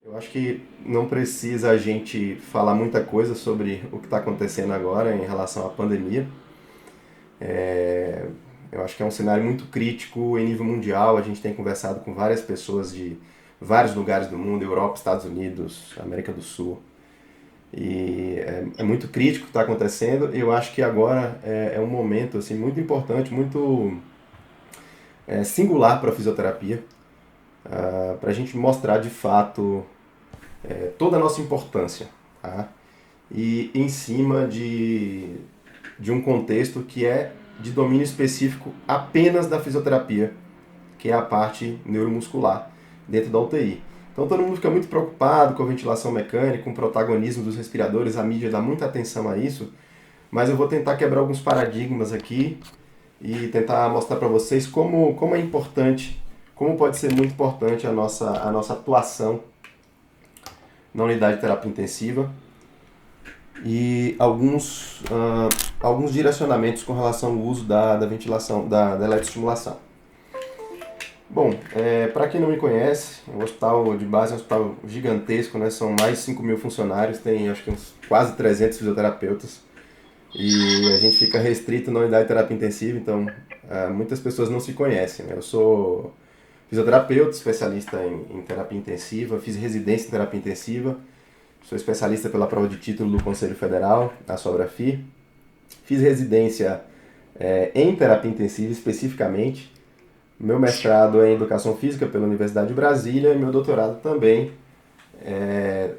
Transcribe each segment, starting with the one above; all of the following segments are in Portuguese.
Eu acho que não precisa a gente falar muita coisa sobre o que está acontecendo agora em relação à pandemia. Eu acho que é um cenário muito crítico em nível mundial. A gente tem conversado com várias pessoas de vários lugares do mundo, Europa, Estados Unidos, América do Sul. E é muito crítico o que está acontecendo. Eu acho que agora é um momento assim, muito importante, muito singular para a fisioterapia, para a gente mostrar de fato toda a nossa importância. Tá? E em cima de um contexto que é de domínio específico apenas da fisioterapia, que é a parte neuromuscular dentro da UTI. Então todo mundo fica muito preocupado com a ventilação mecânica, com o protagonismo dos respiradores, a mídia dá muita atenção a isso, mas eu vou tentar quebrar alguns paradigmas aqui e tentar mostrar para vocês como é importante, como pode ser muito importante a nossa atuação na unidade de terapia intensiva e alguns direcionamentos com relação ao uso da ventilação, da eletroestimulação. Bom, para quem não me conhece, o hospital de base é um hospital gigantesco, né? São mais de 5 mil funcionários, tem acho que uns quase 300 fisioterapeutas e a gente fica restrito na unidade de terapia intensiva, então muitas pessoas não se conhecem, né? Eu sou fisioterapeuta, especialista em terapia intensiva, fiz residência em terapia intensiva, sou especialista pela prova de título do Conselho Federal, a SOBRAFI. Fiz residência em terapia intensiva especificamente. Meu mestrado é em Educação Física pela Universidade de Brasília e meu doutorado também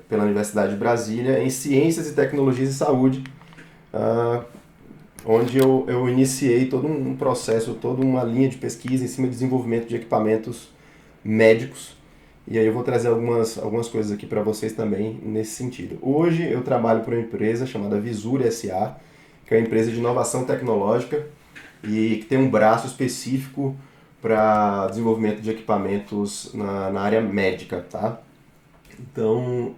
pela Universidade de Brasília em Ciências e Tecnologias de Saúde, ah, onde eu iniciei todo um processo, toda uma linha de pesquisa em cima de desenvolvimento de equipamentos médicos. E aí eu vou trazer algumas coisas aqui para vocês também nesse sentido. Hoje eu trabalho para uma empresa chamada Visure SA, que é uma empresa de inovação tecnológica e que tem um braço específico para desenvolvimento de equipamentos na área médica, tá? Então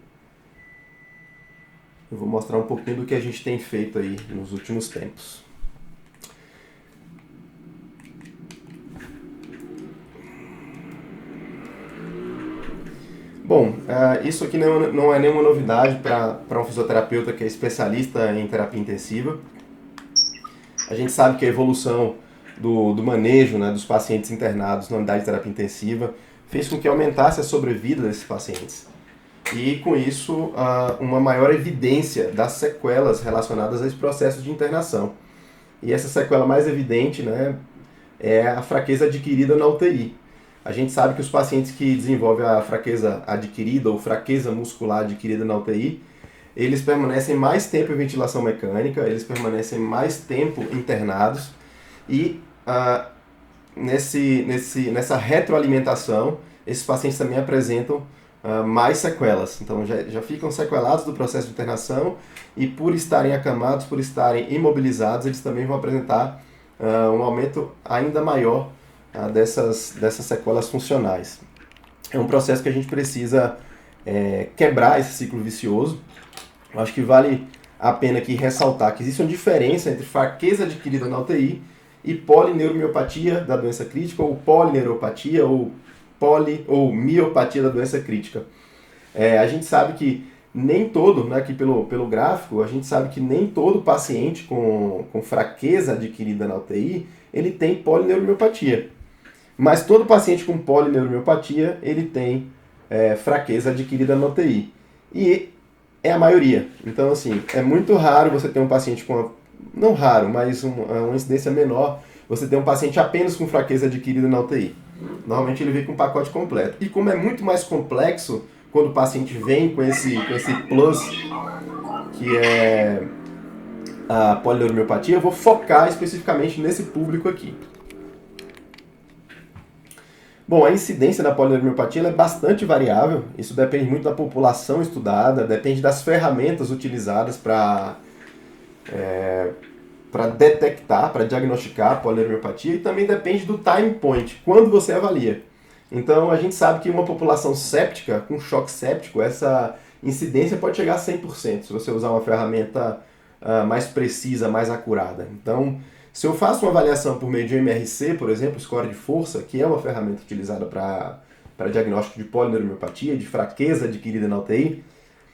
eu vou mostrar um pouquinho do que a gente tem feito aí nos últimos tempos. Bom, isso aqui não é nenhuma novidade para um fisioterapeuta que é especialista em terapia intensiva. A gente sabe que a evolução do manejo, né, dos pacientes internados na unidade de terapia intensiva fez com que aumentasse a sobrevida desses pacientes. E com isso, uma maior evidência das sequelas relacionadas a esse processo de internação. E essa sequela mais evidente, né, é a fraqueza adquirida na UTI. A gente sabe que os pacientes que desenvolvem a fraqueza adquirida ou fraqueza muscular adquirida na UTI, eles permanecem mais tempo em ventilação mecânica, eles permanecem mais tempo internados e nessa retroalimentação, esses pacientes também apresentam mais sequelas. Então já ficam sequelados do processo de internação e por estarem acamados, por estarem imobilizados, eles também vão apresentar um aumento ainda maior dessas sequelas funcionais. É um processo que a gente precisa quebrar esse ciclo vicioso. Eu acho que vale a pena aqui ressaltar que existe uma diferença entre fraqueza adquirida na UTI e polineuromiopatia da doença crítica, ou polineuropatia, ou miopatia da doença crítica. A gente sabe que nem todo, né, aqui pelo gráfico, a gente sabe que nem todo paciente com fraqueza adquirida na UTI, ele tem polineuromiopatia. Mas todo paciente com polineuromiopatia, ele tem fraqueza adquirida na UTI. E é a maioria. Então, assim, é muito raro você ter um paciente com... Não raro, mas uma incidência menor, você ter um paciente apenas com fraqueza adquirida na UTI. Normalmente ele vem com um pacote completo. E como é muito mais complexo, quando o paciente vem com esse plus, que é a polineuropatia, eu vou focar especificamente nesse público aqui. Bom, a incidência da polineuropatia é bastante variável, isso depende muito da população estudada, depende das ferramentas utilizadas para detectar, para diagnosticar a polineuropatia e também depende do time point, quando você avalia. Então a gente sabe que uma população séptica, com choque séptico, essa incidência pode chegar a 100% se você usar uma ferramenta mais precisa, mais acurada. Então, se eu faço uma avaliação por meio de MRC, por exemplo, score de força, que é uma ferramenta utilizada para para diagnóstico de polineuromielpatia, de fraqueza adquirida na UTI,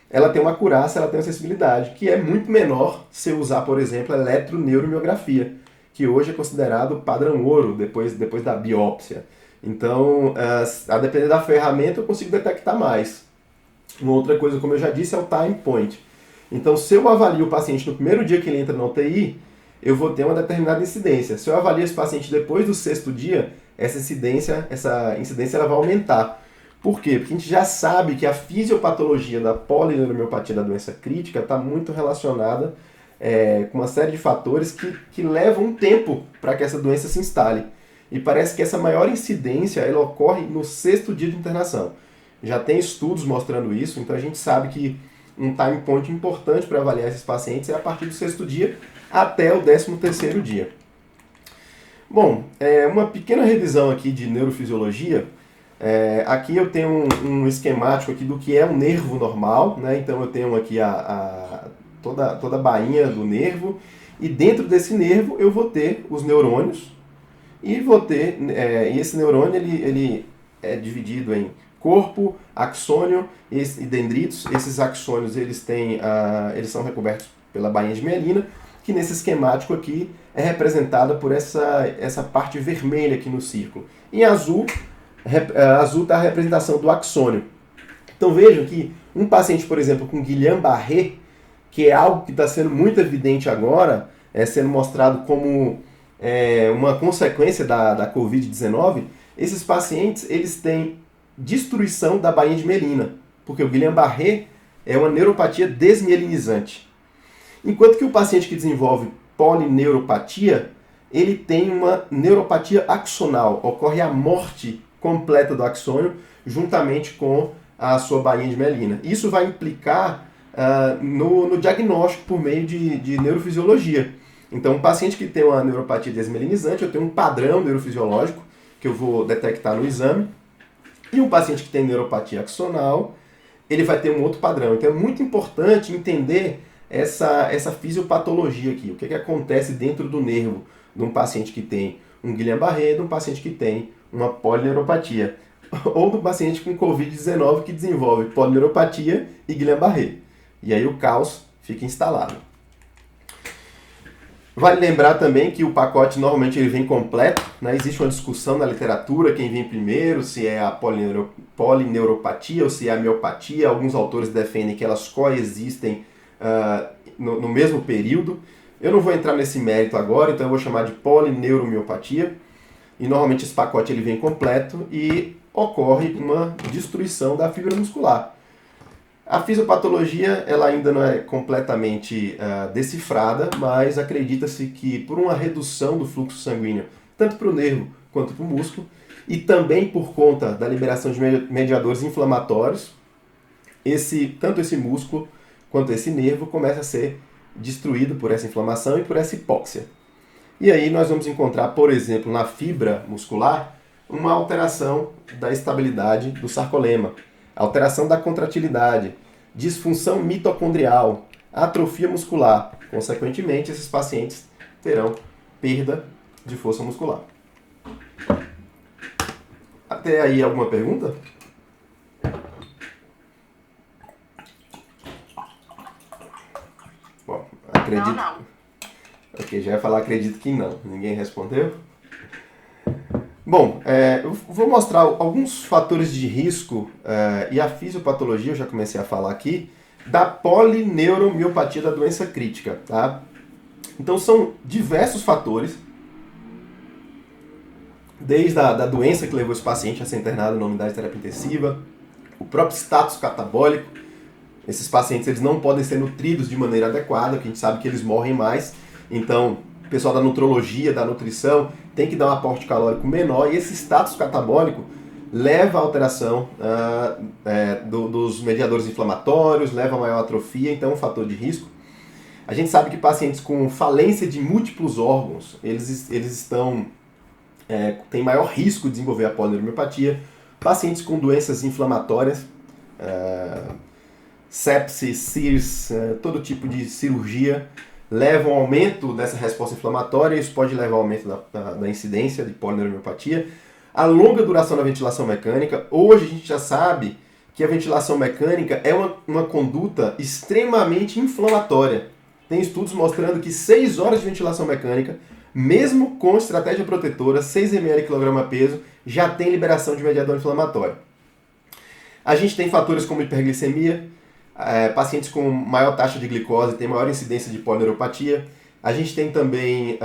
ela tem uma acurácia, ela tem uma sensibilidade, que é muito menor se eu usar, por exemplo, a eletroneuromiografia, que hoje é considerado padrão ouro, depois da biópsia. Então, a depender da ferramenta, eu consigo detectar mais. Uma outra coisa, como eu já disse, é o time point. Então, se eu avalio o paciente no primeiro dia que ele entra na UTI, eu vou ter uma determinada incidência. Se eu avalio esse paciente depois do 6º dia, essa incidência ela vai aumentar. Por quê? Porque a gente já sabe que a fisiopatologia da polineuromielpatia da doença crítica está muito relacionada com uma série de fatores que levam um tempo para que essa doença se instale. E parece que essa maior incidência ela ocorre no 6º dia de internação. Já tem estudos mostrando isso, então a gente sabe que um time point importante para avaliar esses pacientes é a partir do 6º dia até o 13º dia. Bom, uma pequena revisão aqui de neurofisiologia. Aqui eu tenho um esquemático aqui do que é um nervo normal, né? Então eu tenho aqui toda a bainha do nervo, e dentro desse nervo eu vou ter os neurônios, e vou ter, e esse neurônio ele é dividido em corpo, axônio e dendritos. Esses axônios eles são recobertos pela bainha de mielina, que nesse esquemático aqui é representada por essa parte vermelha aqui no círculo. Em azul está a representação do axônio. Então vejam que um paciente, por exemplo, com Guillain-Barré, que é algo que está sendo muito evidente agora, sendo mostrado como uma consequência da Covid-19, esses pacientes eles têm destruição da bainha de mielina, porque o Guillain-Barré é uma neuropatia desmielinizante. Enquanto que o paciente que desenvolve polineuropatia, ele tem uma neuropatia axonal, ocorre a morte completa do axônio juntamente com a sua bainha de mielina. Isso vai implicar no diagnóstico por meio de neurofisiologia. Então, um paciente que tem uma neuropatia desmielinizante, eu tenho um padrão neurofisiológico que eu vou detectar no exame, e um paciente que tem neuropatia axonal, ele vai ter um outro padrão. Então, é muito importante entender essa fisiopatologia aqui, o que acontece dentro do nervo de um paciente que tem um Guillain-Barré, de um paciente que tem uma polineuropatia, ou do paciente com Covid-19 que desenvolve polineuropatia e Guillain-Barré. E aí o caos fica instalado. Vale lembrar também que o pacote normalmente ele vem completo, né? Existe uma discussão na literatura, quem vem primeiro, se é a polineuropatia ou se é a miopatia. Alguns autores defendem que elas coexistem no mesmo período. Eu não vou entrar nesse mérito agora, então eu vou chamar de polineuromiopatia. E normalmente esse pacote ele vem completo e ocorre uma destruição da fibra muscular. A fisiopatologia ela ainda não é completamente decifrada, mas acredita-se que por uma redução do fluxo sanguíneo, tanto para o nervo quanto para o músculo, e também por conta da liberação de mediadores inflamatórios, tanto esse músculo quanto esse nervo começa a ser destruído por essa inflamação e por essa hipóxia. E aí nós vamos encontrar, por exemplo, na fibra muscular, uma alteração da estabilidade do sarcolema, alteração da contratilidade, disfunção mitocondrial, atrofia muscular. Consequentemente, esses pacientes terão perda de força muscular. Até aí, alguma pergunta? Bom, acredito... Não. Ok, já ia falar acredito que não. Ninguém respondeu? Bom, eu vou mostrar alguns fatores de risco e a fisiopatologia, eu já comecei a falar aqui, da polineuromiopatia da doença crítica. Tá? Então são diversos fatores, desde a doença que levou esse paciente a ser internado na unidade de terapia intensiva, o próprio status catabólico. Esses pacientes eles não podem ser nutridos de maneira adequada, porque a gente sabe que eles morrem mais. Então, o pessoal da nutrologia, da nutrição, tem que dar um aporte calórico menor, e esse status catabólico leva à alteração dos mediadores inflamatórios, leva a maior atrofia, então é um fator de risco. A gente sabe que pacientes com falência de múltiplos órgãos, eles têm maior risco de desenvolver a polineuropatia. Pacientes com doenças inflamatórias, sepsis, CIRS, todo tipo de cirurgia, levam ao aumento dessa resposta inflamatória, isso pode levar ao aumento da incidência de polineuropatia. a longa duração da ventilação mecânica. Hoje a gente já sabe que a ventilação mecânica é uma conduta extremamente inflamatória. Tem estudos mostrando que 6 horas de ventilação mecânica, mesmo com estratégia protetora, 6 ml kg peso, já tem liberação de mediador inflamatório. A gente tem fatores como hiperglicemia, pacientes com maior taxa de glicose têm maior incidência de polineuropatia. A gente tem também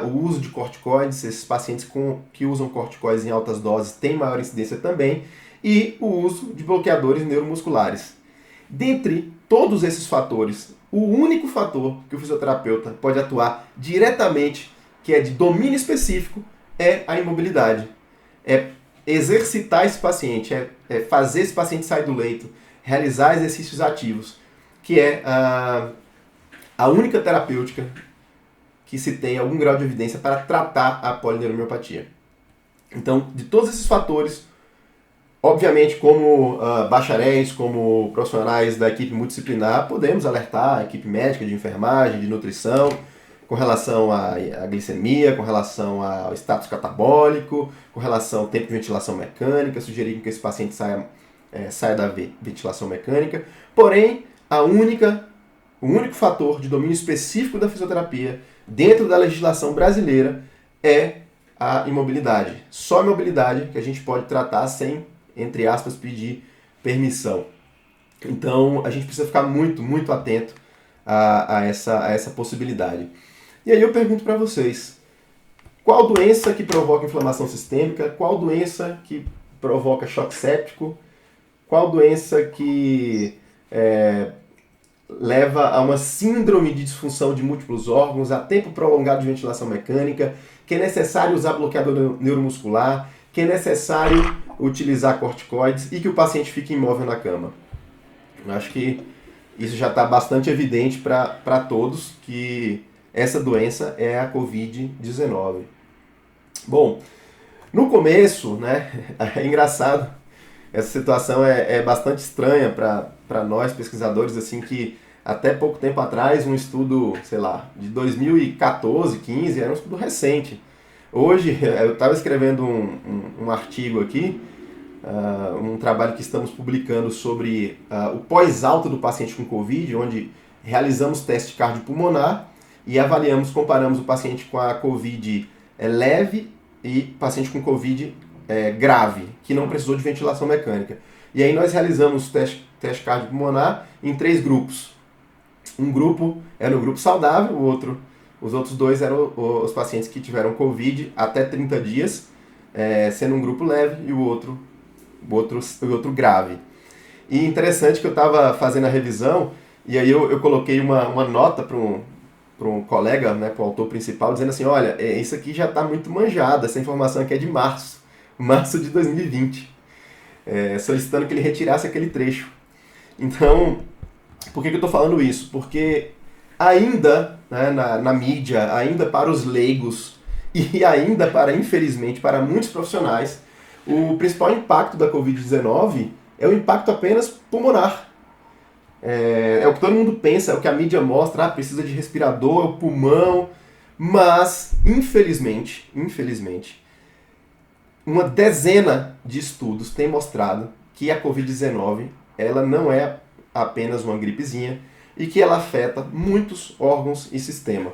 o uso de corticoides, esses pacientes que usam corticoides em altas doses têm maior incidência também, e o uso de bloqueadores neuromusculares. Dentre todos esses fatores, o único fator que o fisioterapeuta pode atuar diretamente, que é de domínio específico, é a imobilidade. É exercitar esse paciente, é fazer esse paciente sair do leito, realizar exercícios ativos, que é a única terapêutica que se tem algum grau de evidência para tratar a polineuropatía. Então, de todos esses fatores, obviamente, como bacharéis, como profissionais da equipe multidisciplinar, podemos alertar a equipe médica, de enfermagem, de nutrição, com relação à glicemia, com relação ao status catabólico, com relação ao tempo de ventilação mecânica, sugerir que esse paciente saia da ventilação mecânica. Porém, o único fator de domínio específico da fisioterapia dentro da legislação brasileira é a imobilidade. Só a imobilidade que a gente pode tratar sem, entre aspas, pedir permissão. Então, a gente precisa ficar muito, muito atento a essa possibilidade. E aí eu pergunto para vocês, qual doença que provoca inflamação sistêmica? Qual doença que provoca choque séptico? Qual doença que leva a uma síndrome de disfunção de múltiplos órgãos, a tempo prolongado de ventilação mecânica, que é necessário usar bloqueador neuromuscular, que é necessário utilizar corticoides e que o paciente fique imóvel na cama? Eu acho que isso já está bastante evidente para todos que essa doença é a Covid-19. Bom, no começo, né, é engraçado, essa situação é bastante estranha para nós pesquisadores, assim, que até pouco tempo atrás, um estudo, sei lá, de 2014, 15, era um estudo recente. Hoje, eu estava escrevendo um artigo aqui, um trabalho que estamos publicando sobre o pós-alta do paciente com Covid, onde realizamos teste cardiopulmonar e comparamos o paciente com a Covid leve e paciente com Covid grave, que não precisou de ventilação mecânica. E aí nós realizamos o teste cardiopulmonar em 3 grupos. Um grupo era o grupo saudável, os outros 2 eram os pacientes que tiveram Covid até 30 dias, sendo um grupo leve e o outro grave. E interessante que eu estava fazendo a revisão e aí eu coloquei uma nota para um colega, né, para o autor principal, dizendo assim, olha, isso aqui já está muito manjado, essa informação aqui é de março de 2020, solicitando que ele retirasse aquele trecho. Então, por que eu estou falando isso? Porque ainda, né, na mídia, ainda para os leigos e ainda infelizmente, para muitos profissionais, o principal impacto da Covid-19 é o impacto apenas pulmonar. É o que todo mundo pensa, é o que a mídia mostra, precisa de respirador, o pulmão, mas, infelizmente, uma dezena de estudos tem mostrado que a Covid-19 ela não é apenas uma gripezinha e que ela afeta muitos órgãos e sistema.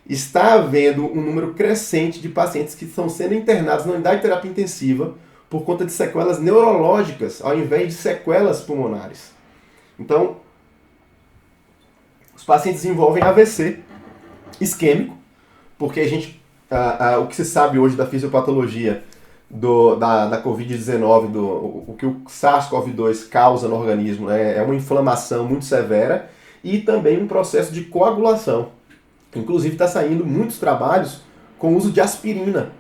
Está havendo um número crescente de pacientes que estão sendo internados na unidade de terapia intensiva por conta de sequelas neurológicas, ao invés de sequelas pulmonares. Então, os pacientes desenvolvem AVC isquêmico, porque o que se sabe hoje da fisiopatologia da Covid-19, o que o SARS-CoV-2 causa no organismo, é uma inflamação muito severa e também um processo de coagulação. Inclusive está saindo muitos trabalhos com o uso de aspirina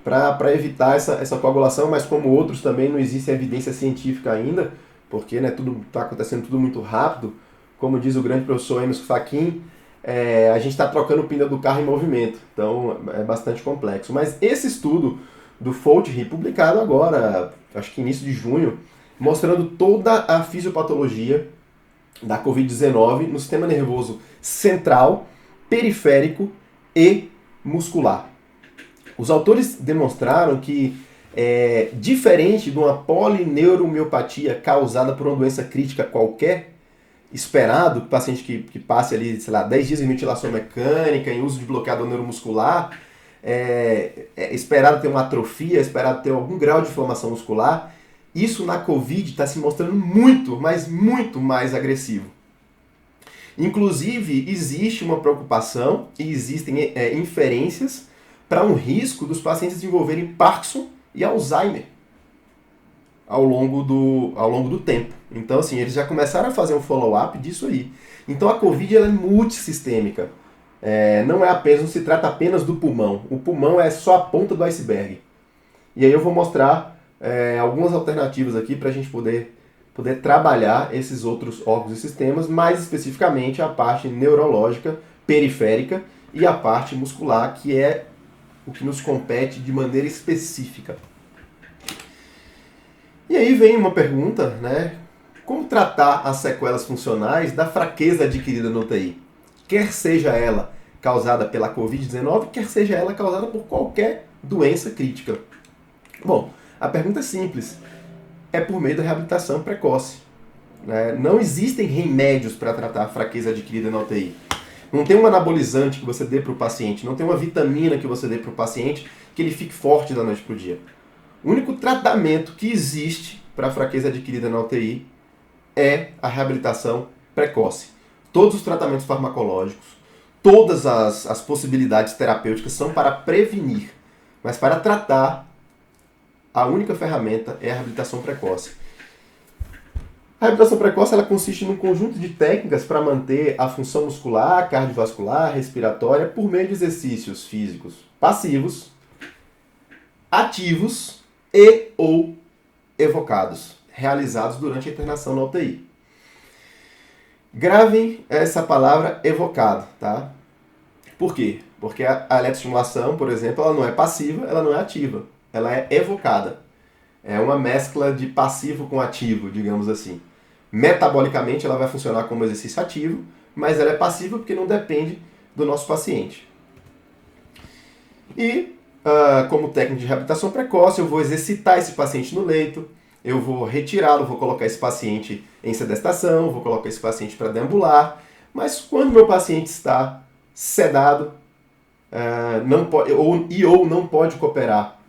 para evitar essa coagulação, mas como outros também não existe evidência científica ainda, porque tudo está acontecendo tudo muito rápido. Como diz o grande professor Emerson Fachin, a gente está trocando o pneu do carro em movimento, então é bastante complexo. Mas esse estudo do Foltri, publicado agora, acho que início de junho, mostrando toda a fisiopatologia da Covid-19 no sistema nervoso central, periférico e muscular. Os autores demonstraram que diferente de uma polineuromeopatia causada por uma doença crítica qualquer, esperado, paciente que passe ali, sei lá, 10 dias em ventilação mecânica, em uso de bloqueador neuromuscular, esperado ter uma atrofia, esperado ter algum grau de inflamação muscular. Isso na COVID está se mostrando muito, mas muito mais agressivo. Inclusive, existe uma preocupação e existem inferências para um risco dos pacientes desenvolverem Parkinson e Alzheimer ao longo do tempo. Então, assim, eles já começaram a fazer um follow-up disso aí. Então, a COVID ela é multissistêmica. Não se trata apenas do pulmão. O pulmão é só a ponta do iceberg. E aí eu vou mostrar algumas alternativas aqui para a gente poder trabalhar esses outros órgãos e sistemas, mais especificamente a parte neurológica, periférica, e a parte muscular, que é o que nos compete de maneira específica. E aí vem uma pergunta, né? Como tratar as sequelas funcionais da fraqueza adquirida no UTI? Quer seja ela causada pela Covid-19, quer seja ela causada por qualquer doença crítica. Bom, a pergunta é simples. É por meio da reabilitação precoce. Né? Não existem remédios para tratar a fraqueza adquirida na UTI. Não tem um anabolizante que você dê para o paciente, não tem uma vitamina que você dê para o paciente que ele fique forte da noite para o dia. O único tratamento que existe para a fraqueza adquirida na UTI é a reabilitação precoce. Todos os tratamentos farmacológicos, todas as possibilidades terapêuticas são para prevenir, mas para tratar, a única ferramenta é a reabilitação precoce. A reabilitação precoce ela consiste num conjunto de técnicas para manter a função muscular, cardiovascular, respiratória por meio de exercícios físicos passivos, ativos e ou evocados, realizados durante a internação na UTI. Gravem essa palavra evocado, tá? Por quê? Porque a eletroestimulação, por exemplo, ela não é passiva, ela não é ativa, ela é evocada. É uma mescla de passivo com ativo, digamos assim. Metabolicamente ela vai funcionar como exercício ativo, mas ela é passiva porque não depende do nosso paciente. E como técnica de reabilitação precoce, eu vou exercitar esse paciente no leito, eu vou retirá-lo, vou colocar esse paciente em sedestação, vou colocar esse paciente para deambular, mas quando meu paciente está sedado ou não pode cooperar,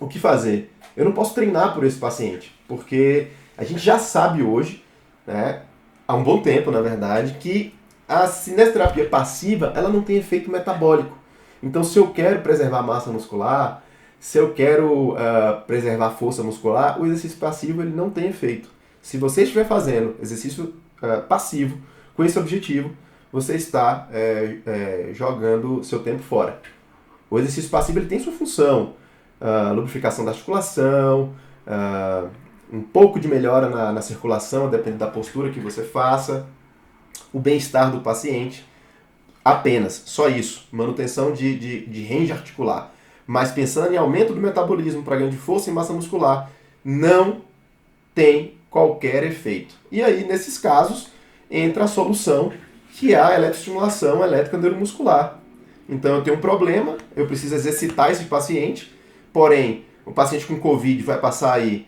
o que fazer? Eu não posso treinar por esse paciente, porque a gente já sabe hoje, né, há um bom tempo na verdade, que a cinesioterapia passiva ela não tem efeito metabólico. Então, se eu quero preservar massa muscular, se eu quero preservar força muscular, o exercício passivo ele não tem efeito. Se você estiver fazendo exercício passivo com esse objetivo, você está jogando seu tempo fora. O exercício passivo ele tem sua função, lubrificação da articulação, um pouco de melhora na circulação, dependendo da postura que você faça, o bem-estar do paciente. Apenas, só isso, manutenção de range articular. Mas pensando em aumento do metabolismo para ganho de força e massa muscular, não tem qualquer efeito. E aí, nesses casos, entra a solução, que é a eletroestimulação elétrica neuromuscular. Então eu tenho um problema, eu preciso exercitar esse paciente, porém, o paciente com Covid vai passar aí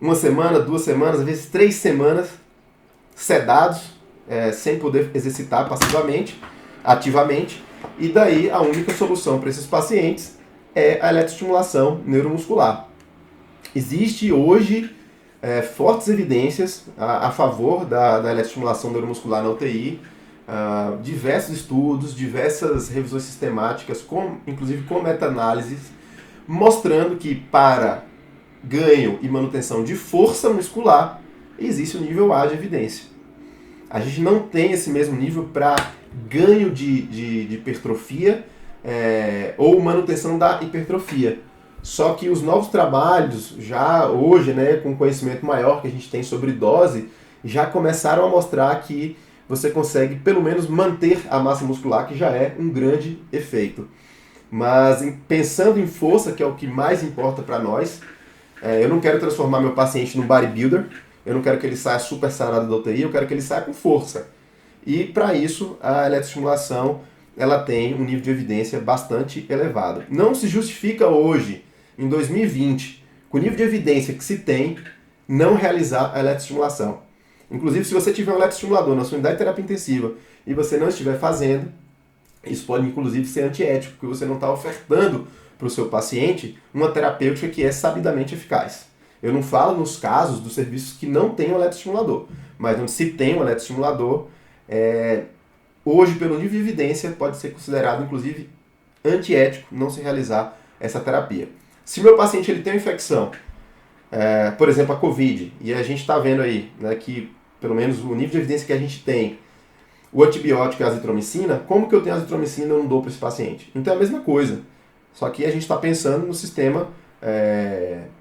1 semana, 2 semanas, às vezes 3 semanas, sedados, sem poder exercitar passivamente, ativamente, e daí a única solução para esses pacientes é a eletroestimulação neuromuscular. Existe hoje fortes evidências a favor da eletroestimulação neuromuscular na UTI, diversos estudos, diversas revisões sistemáticas, inclusive com meta-análises, mostrando que para ganho e manutenção de força muscular existe o nível A de evidência. A gente não tem esse mesmo nível para ganho de hipertrofia ou manutenção da hipertrofia. Só que os novos trabalhos, já hoje, né, com conhecimento maior que a gente tem sobre dose, já começaram a mostrar que você consegue pelo menos manter a massa muscular, que já é um grande efeito. Mas pensando em força, que é o que mais importa para nós, eu não quero transformar meu paciente num bodybuilder, eu não quero que ele saia super sarado da UTI, eu quero que ele saia com força. E para isso, a eletroestimulação ela tem um nível de evidência bastante elevado. Não se justifica hoje em 2020, com o nível de evidência que se tem, não realizar a eletroestimulação. Inclusive, se você tiver um eletroestimulador na sua unidade de terapia intensiva e você não estiver fazendo, isso pode inclusive ser antiético, porque você não está ofertando para o seu paciente uma terapêutica que é sabidamente eficaz. Eu não falo nos casos dos serviços que não têm um eletroestimulador, mas onde se tem um eletroestimulador, hoje, pelo nível de evidência, pode ser considerado inclusive antiético não se realizar essa terapia. Se o meu paciente ele tem uma infecção, por exemplo, a COVID, e a gente está vendo aí, né, que pelo menos o nível de evidência que a gente tem, o antibiótico é a azitromicina, como que eu tenho azitromicina e eu não dou para esse paciente? Então é a mesma coisa, só que a gente está pensando no sistema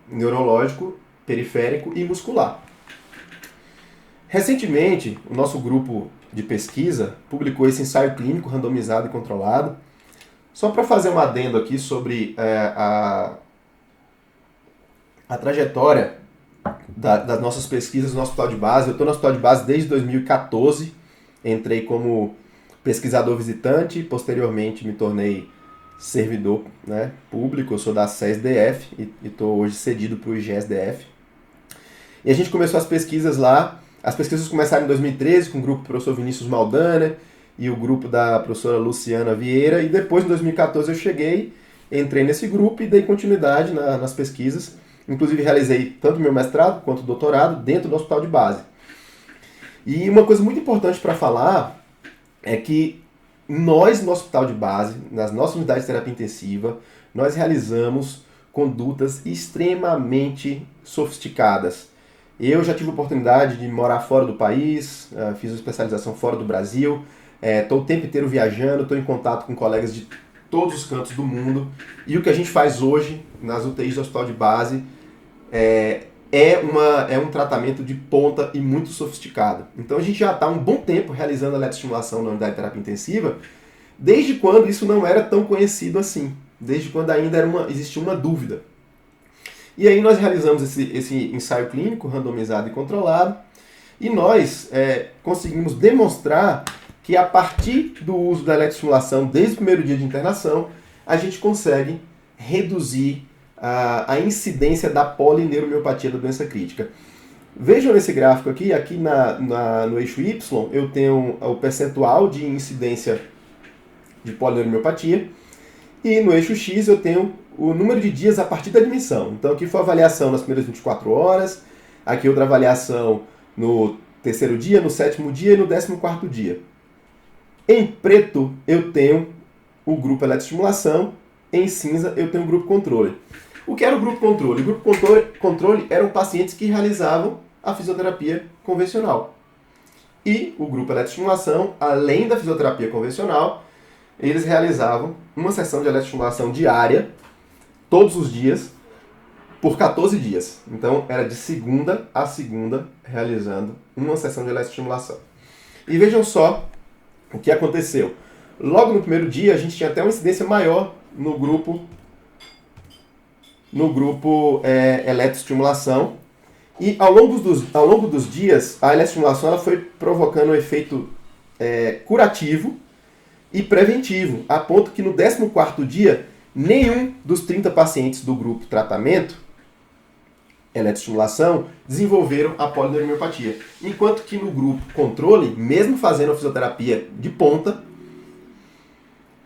neurológico, periférico e muscular. Recentemente, o nosso grupo de pesquisa publicou esse ensaio clínico randomizado e controlado, só para fazer um adendo aqui sobre a trajetória das nossas pesquisas no hospital de base. Eu estou no hospital de base desde 2014, entrei como pesquisador visitante, posteriormente me tornei servidor, né, público, eu sou da SESDF e estou hoje cedido para o IGSDF. E a gente começou as pesquisas lá, as pesquisas começaram em 2013 com o grupo do professor Vinícius Maldana e o grupo da professora Luciana Vieira, e depois em 2014 eu cheguei, entrei nesse grupo e dei continuidade nas pesquisas. Inclusive realizei tanto meu mestrado quanto o doutorado dentro do hospital de base. E uma coisa muito importante para falar é que nós no hospital de base, nas nossas unidades de terapia intensiva, nós realizamos condutas extremamente sofisticadas. Eu já tive a oportunidade de morar fora do país, fiz uma especialização fora do Brasil, estou o tempo inteiro viajando, estou em contato com colegas de todos os cantos do mundo, e o que a gente faz hoje nas UTIs do hospital de base é um tratamento de ponta e muito sofisticado. Então a gente já está há um bom tempo realizando a eletroestimulação na unidade de terapia intensiva, desde quando isso não era tão conhecido assim, desde quando ainda existia uma dúvida. E aí nós realizamos esse ensaio clínico randomizado e controlado, e nós conseguimos demonstrar que a partir do uso da eletroestimulação desde o primeiro dia de internação, a gente consegue reduzir a incidência da polineuromiopatía da doença crítica. Vejam nesse gráfico aqui no eixo Y, eu tenho o percentual de incidência de polineuromiopatía, e no eixo X eu tenho o número de dias a partir da admissão. Então aqui foi a avaliação nas primeiras 24 horas, aqui outra avaliação no terceiro dia, no sétimo dia e no 14º dia. Em preto eu tenho o grupo eletroestimulação, em cinza eu tenho o grupo controle. O que era o grupo controle? O grupo controle eram pacientes que realizavam a fisioterapia convencional. E o grupo eletroestimulação, além da fisioterapia convencional, eles realizavam uma sessão de eletroestimulação diária, todos os dias, por 14 dias. Então era de segunda a segunda realizando uma sessão de eletroestimulação. E vejam só o que aconteceu. Logo no primeiro dia a gente tinha até uma incidência maior no grupo eletroestimulação, e ao longo dos dias a eletroestimulação ela foi provocando um efeito curativo e preventivo, a ponto que no 14º dia nenhum dos 30 pacientes do grupo tratamento eletroestimulação desenvolveram a polineuromiopatía, enquanto que no grupo controle, mesmo fazendo a fisioterapia de ponta,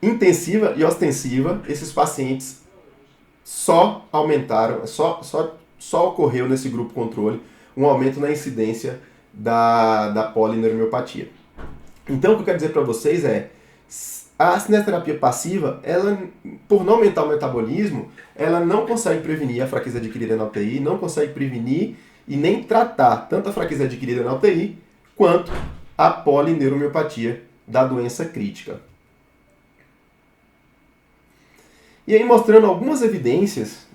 intensiva e ostensiva, esses pacientes só aumentaram, só ocorreu nesse grupo controle um aumento na incidência da polineuromiopatía. Então o que eu quero dizer para vocês a cinesioterapia passiva, ela, por não aumentar o metabolismo, ela não consegue prevenir a fraqueza adquirida na UTI, não consegue prevenir e nem tratar tanto a fraqueza adquirida na UTI quanto a polineuromiopatía da doença crítica. E aí mostrando algumas evidências,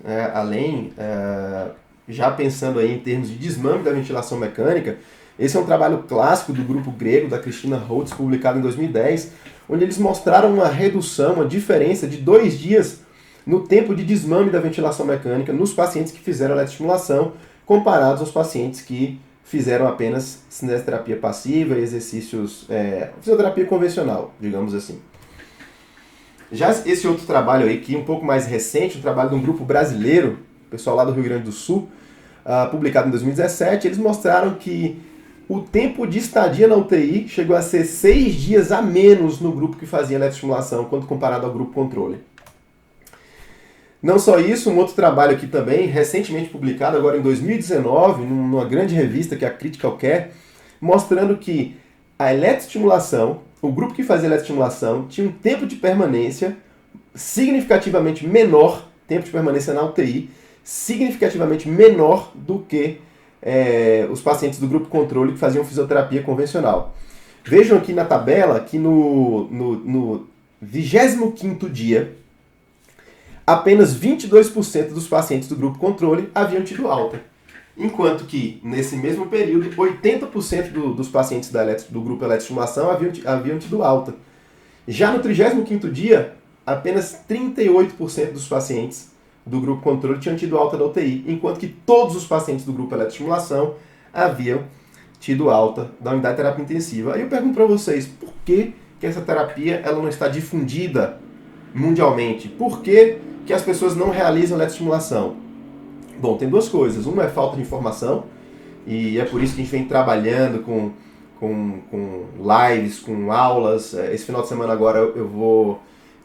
já pensando aí em termos de desmame da ventilação mecânica, esse é um trabalho clássico do grupo grego, da Christina Holtz, publicado em 2010, onde eles mostraram uma redução, uma diferença de 2 dias no tempo de desmame da ventilação mecânica nos pacientes que fizeram eletroestimulação, comparados aos pacientes que fizeram apenas cinesioterapia passiva e exercícios, fisioterapia convencional, digamos assim. Já esse outro trabalho aí, que é um pouco mais recente, um trabalho de um grupo brasileiro, pessoal lá do Rio Grande do Sul, publicado em 2017, eles mostraram que o tempo de estadia na UTI chegou a ser 6 dias a menos no grupo que fazia eletroestimulação, quando comparado ao grupo controle. Não só isso, um outro trabalho aqui também, recentemente publicado, agora em 2019, numa grande revista que é a Critical Care, mostrando que a eletroestimulação, o grupo que fazia eletroestimulação, tinha um tempo de permanência significativamente menor, tempo de permanência na UTI, significativamente menor do que os pacientes do grupo controle que faziam fisioterapia convencional. Vejam aqui na tabela que no 25º dia, apenas 22% dos pacientes do grupo controle haviam tido alta. Enquanto que, nesse mesmo período, 80% dos pacientes do grupo eletroestimulação haviam tido alta. Já no 35º dia, apenas 38% dos pacientes do grupo controle tinham tido alta da UTI, enquanto que todos os pacientes do grupo eletroestimulação haviam tido alta da unidade de terapia intensiva. Aí eu pergunto para vocês, por que essa terapia ela não está difundida mundialmente? Por que as pessoas não realizam eletroestimulação? Bom, tem duas coisas. Uma é falta de informação, e é por isso que a gente vem trabalhando com lives, com aulas. Esse final de semana agora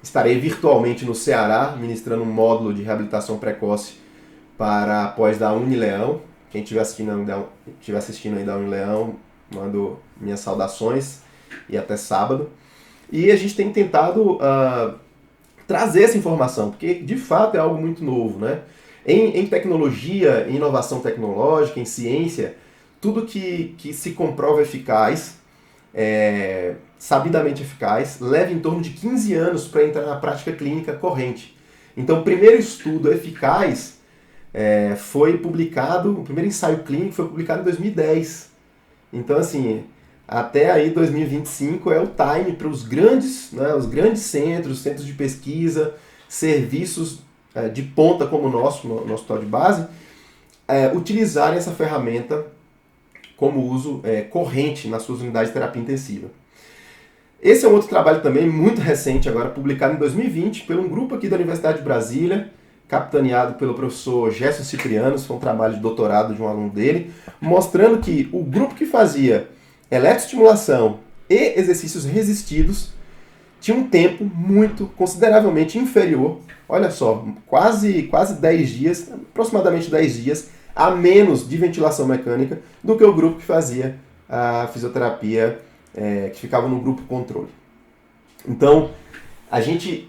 estarei virtualmente no Ceará, ministrando um módulo de reabilitação precoce para após da Unileão. Quem estiver assistindo aí da Unileão, mando minhas saudações e até sábado. E a gente tem tentado trazer essa informação, porque de fato é algo muito novo, né? Em tecnologia, em inovação tecnológica, em ciência, tudo que se comprova eficaz, sabidamente eficaz, leva em torno de 15 anos para entrar na prática clínica corrente. Então, o primeiro estudo eficaz foi publicado, o primeiro ensaio clínico foi publicado em 2010. Então, assim, até aí 2025 é o time para os grandes centros de pesquisa, serviços de ponta como o nosso hospital de base, utilizarem essa ferramenta como uso corrente nas suas unidades de terapia intensiva. Esse é um outro trabalho também muito recente, agora publicado em 2020, por um grupo aqui da Universidade de Brasília, capitaneado pelo professor Gerson Cipriano, foi um trabalho de doutorado de um aluno dele, mostrando que o grupo que fazia eletroestimulação e exercícios resistidos tinha um tempo muito consideravelmente inferior, olha só, quase 10 dias, aproximadamente 10 dias, a menos de ventilação mecânica do que o grupo que fazia a fisioterapia, que ficava no grupo controle. Então, a gente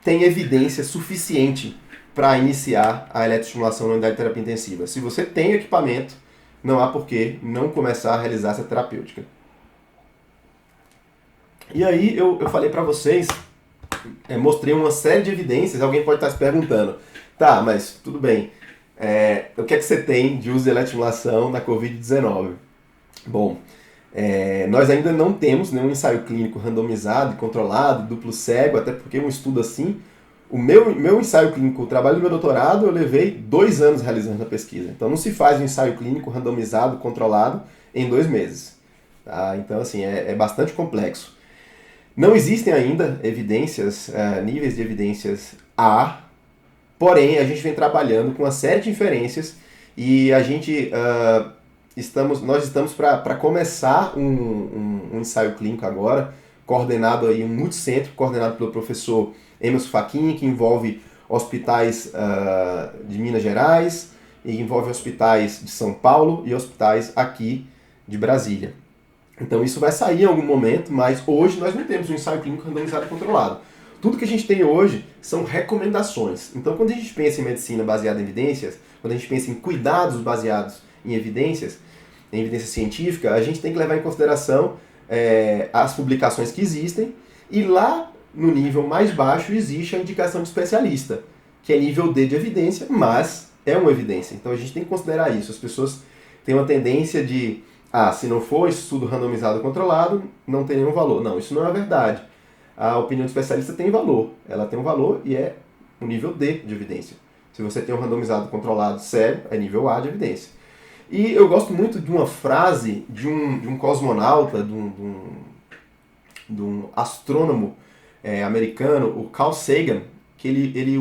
tem evidência suficiente para iniciar a eletroestimulação na unidade de terapia intensiva. Se você tem equipamento, não há por que não começar a realizar essa terapêutica. E aí eu falei para vocês, mostrei uma série de evidências. Alguém pode estar se perguntando, tá, mas tudo bem, o que é que você tem de uso de eletroestimulação na Covid-19? Bom, nós ainda não temos nenhum ensaio clínico randomizado, controlado, duplo cego, até porque um estudo assim, o meu ensaio clínico, o trabalho do meu doutorado, eu levei 2 anos realizando a pesquisa. Então não se faz um ensaio clínico randomizado, controlado, em 2 meses. Tá? Então assim, é bastante complexo. Não existem ainda evidências, níveis de evidências A, porém a gente vem trabalhando com uma série de inferências e a gente nós estamos para começar um ensaio clínico agora, coordenado aí, um multicentro, coordenado pelo professor Emerson Fachin, que envolve hospitais de Minas Gerais, e envolve hospitais de São Paulo e hospitais aqui de Brasília. Então isso vai sair em algum momento, mas hoje nós não temos um ensaio clínico randomizado e controlado. Tudo que a gente tem hoje são recomendações. Então quando a gente pensa em medicina baseada em evidências, quando a gente pensa em cuidados baseados em evidência científica, a gente tem que levar em consideração as publicações que existem, e lá no nível mais baixo existe a indicação de especialista, que é nível D de evidência, mas é uma evidência. Então a gente tem que considerar isso. As pessoas têm uma tendência de se não for estudo randomizado controlado, não tem nenhum valor. Não, isso não é verdade. A opinião do especialista tem valor. Ela tem um valor e é o nível D de evidência. Se você tem um randomizado controlado sério, é nível A de evidência. E eu gosto muito de uma frase de um cosmonauta, de um astrônomo americano, o Carl Sagan, que ele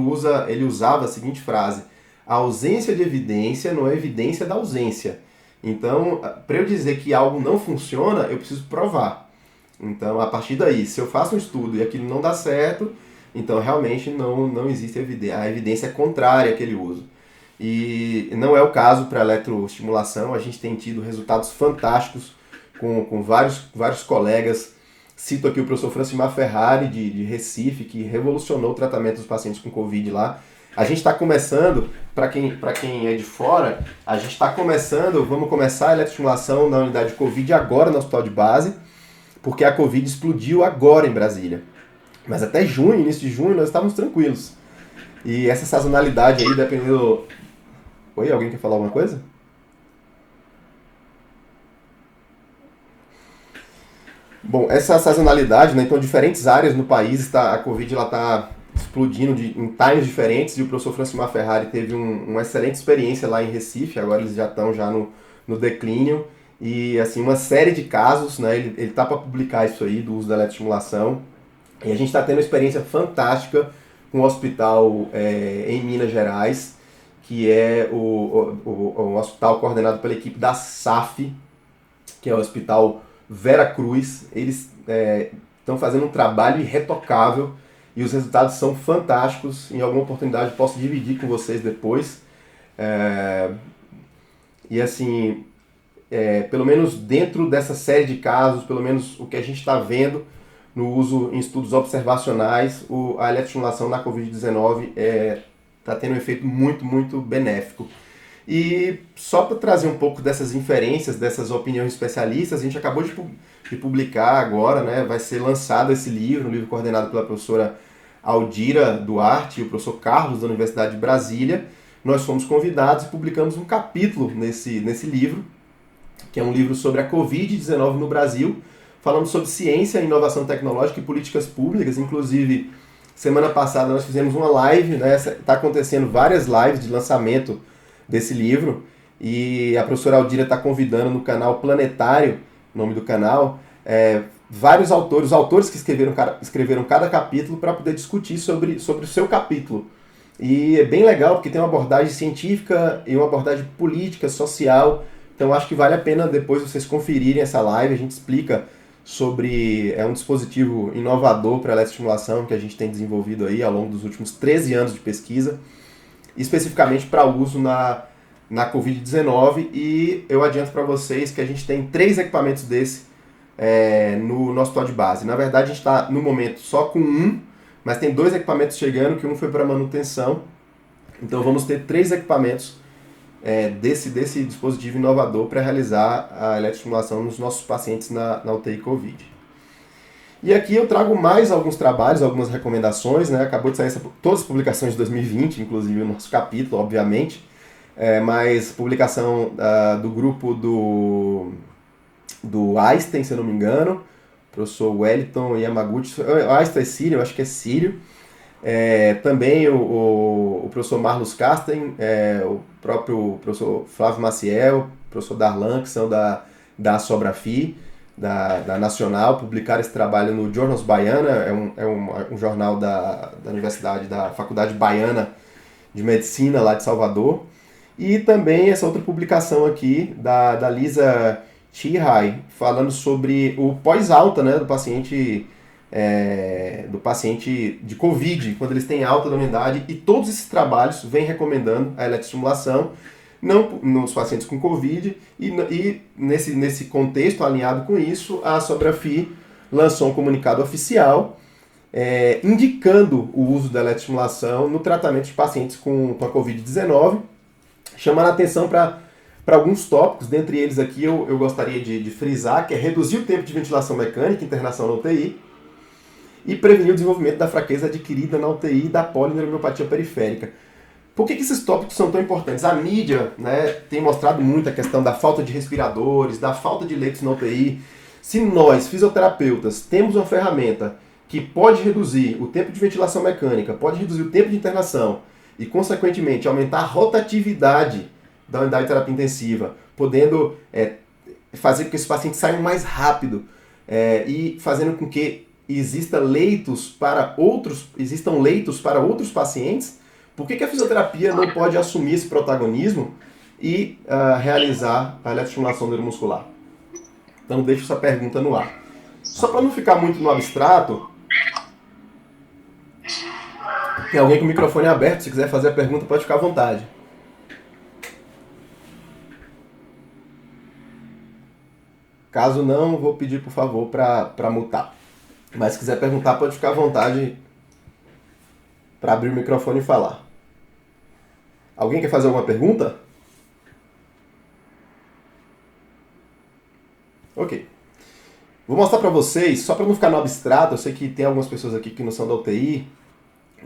usava a seguinte frase: a ausência de evidência não é evidência da ausência. Então, para eu dizer que algo não funciona, eu preciso provar. Então, a partir daí, se eu faço um estudo e aquilo não dá certo, então realmente não existe evidência. A evidência é contrária àquele uso. E não é o caso para a eletroestimulação. A gente tem tido resultados fantásticos com vários colegas. Cito aqui o professor Francimar Ferrari, de Recife, que revolucionou o tratamento dos pacientes com Covid lá. A gente está começando, para quem é de fora, a gente está vamos começar a eletroestimulação na unidade de Covid agora no hospital de base, porque a Covid explodiu agora em Brasília. Mas até junho, início de junho, nós estávamos tranquilos. E essa sazonalidade aí, dependendo... Oi, alguém quer falar alguma coisa? Bom, essa sazonalidade, né, então diferentes áreas no país, a Covid está explodindo em times diferentes, e o professor Francimar Ferrari teve uma excelente experiência lá em Recife, agora eles já estão no declínio, e assim, uma série de casos, né, ele está para publicar isso aí, do uso da eletroestimulação, e a gente está tendo uma experiência fantástica com o hospital em Minas Gerais, que é o hospital coordenado pela equipe da SAF, que é o Hospital Vera Cruz. Eles estão fazendo um trabalho irretocável e os resultados são fantásticos. Em alguma oportunidade posso dividir com vocês depois. E assim, pelo menos dentro dessa série de casos, pelo menos o que a gente está vendo no uso em estudos observacionais, a eletroestimulação na Covid-19 está tendo um efeito muito, muito benéfico. E só para trazer um pouco dessas inferências, dessas opiniões especialistas, a gente acabou de publicar agora, né, vai ser lançado esse livro, um livro coordenado pela professora Aldira Duarte e o professor Carlos, da Universidade de Brasília. Nós fomos convidados e publicamos um capítulo nesse livro, que é um livro sobre a Covid-19 no Brasil, falando sobre ciência, inovação tecnológica e políticas públicas. Inclusive, semana passada nós fizemos uma live, né? Está acontecendo várias lives de lançamento desse livro, e a professora Aldira está convidando no canal Planetário, nome do canal, vários autores, os autores que escreveram cada capítulo, para poder discutir sobre o seu capítulo. E é bem legal, porque tem uma abordagem científica e uma abordagem política, social. Então acho que vale a pena depois vocês conferirem essa live. A gente explica sobre um dispositivo inovador para eletroestimulação que a gente tem desenvolvido aí ao longo dos últimos 13 anos de pesquisa, especificamente para uso na Covid-19, e eu adianto para vocês que a gente tem 3 equipamentos desse no nosso hospital de base. Na verdade, a gente está, no momento, só com um, mas tem 2 equipamentos chegando, que um foi para manutenção. Então vamos ter 3 equipamentos desse dispositivo inovador para realizar a eletroestimulação nos nossos pacientes na UTI Covid. E aqui eu trago mais alguns trabalhos, algumas recomendações, né? Acabou de sair todas as publicações de 2020, inclusive o nosso capítulo, obviamente, mas publicação do grupo do Einstein, se eu não me engano, professor Wellington Yamaguchi, Einstein é sírio, eu acho que é sírio, também o professor Marlos Casten, o próprio professor Flávio Maciel, professor Darlan, que são da Sobrafi, da Nacional, publicaram esse trabalho no Journals Baiana, um jornal da Universidade, da Faculdade Baiana de Medicina, lá de Salvador. E também essa outra publicação aqui, da Lisa Chihai, falando sobre o pós-alta, né, do paciente de Covid, quando eles têm alta da unidade, e todos esses trabalhos vêm recomendando a eletroestimulação, não nos pacientes com Covid, e nesse contexto, alinhado com isso, a Sobrafi lançou um comunicado oficial indicando o uso da eletroestimulação no tratamento de pacientes com a Covid-19, chamando a atenção para alguns tópicos. Dentre eles aqui eu gostaria de frisar, que é reduzir o tempo de ventilação mecânica, internação na UTI, e prevenir o desenvolvimento da fraqueza adquirida na UTI e da polineuropatia periférica. Por que esses tópicos são tão importantes? A mídia, né, tem mostrado muito a questão da falta de respiradores, da falta de leitos na UTI. Se nós, fisioterapeutas, temos uma ferramenta que pode reduzir o tempo de ventilação mecânica, pode reduzir o tempo de internação e, consequentemente, aumentar a rotatividade da unidade de terapia intensiva, podendo fazer com que esses pacientes saiam mais rápido e fazendo com que existam leitos para outros pacientes, por que a fisioterapia não pode assumir esse protagonismo e realizar a eletroestimulação neuromuscular? Então deixo essa pergunta no ar. Só para não ficar muito no abstrato, tem alguém com o microfone aberto, se quiser fazer a pergunta pode ficar à vontade. Caso não, vou pedir por favor para mutar. Mas se quiser perguntar, pode ficar à vontade para abrir o microfone e falar. Alguém quer fazer alguma pergunta? Ok. Vou mostrar para vocês, só para não ficar no abstrato, eu sei que tem algumas pessoas aqui que não são da UTI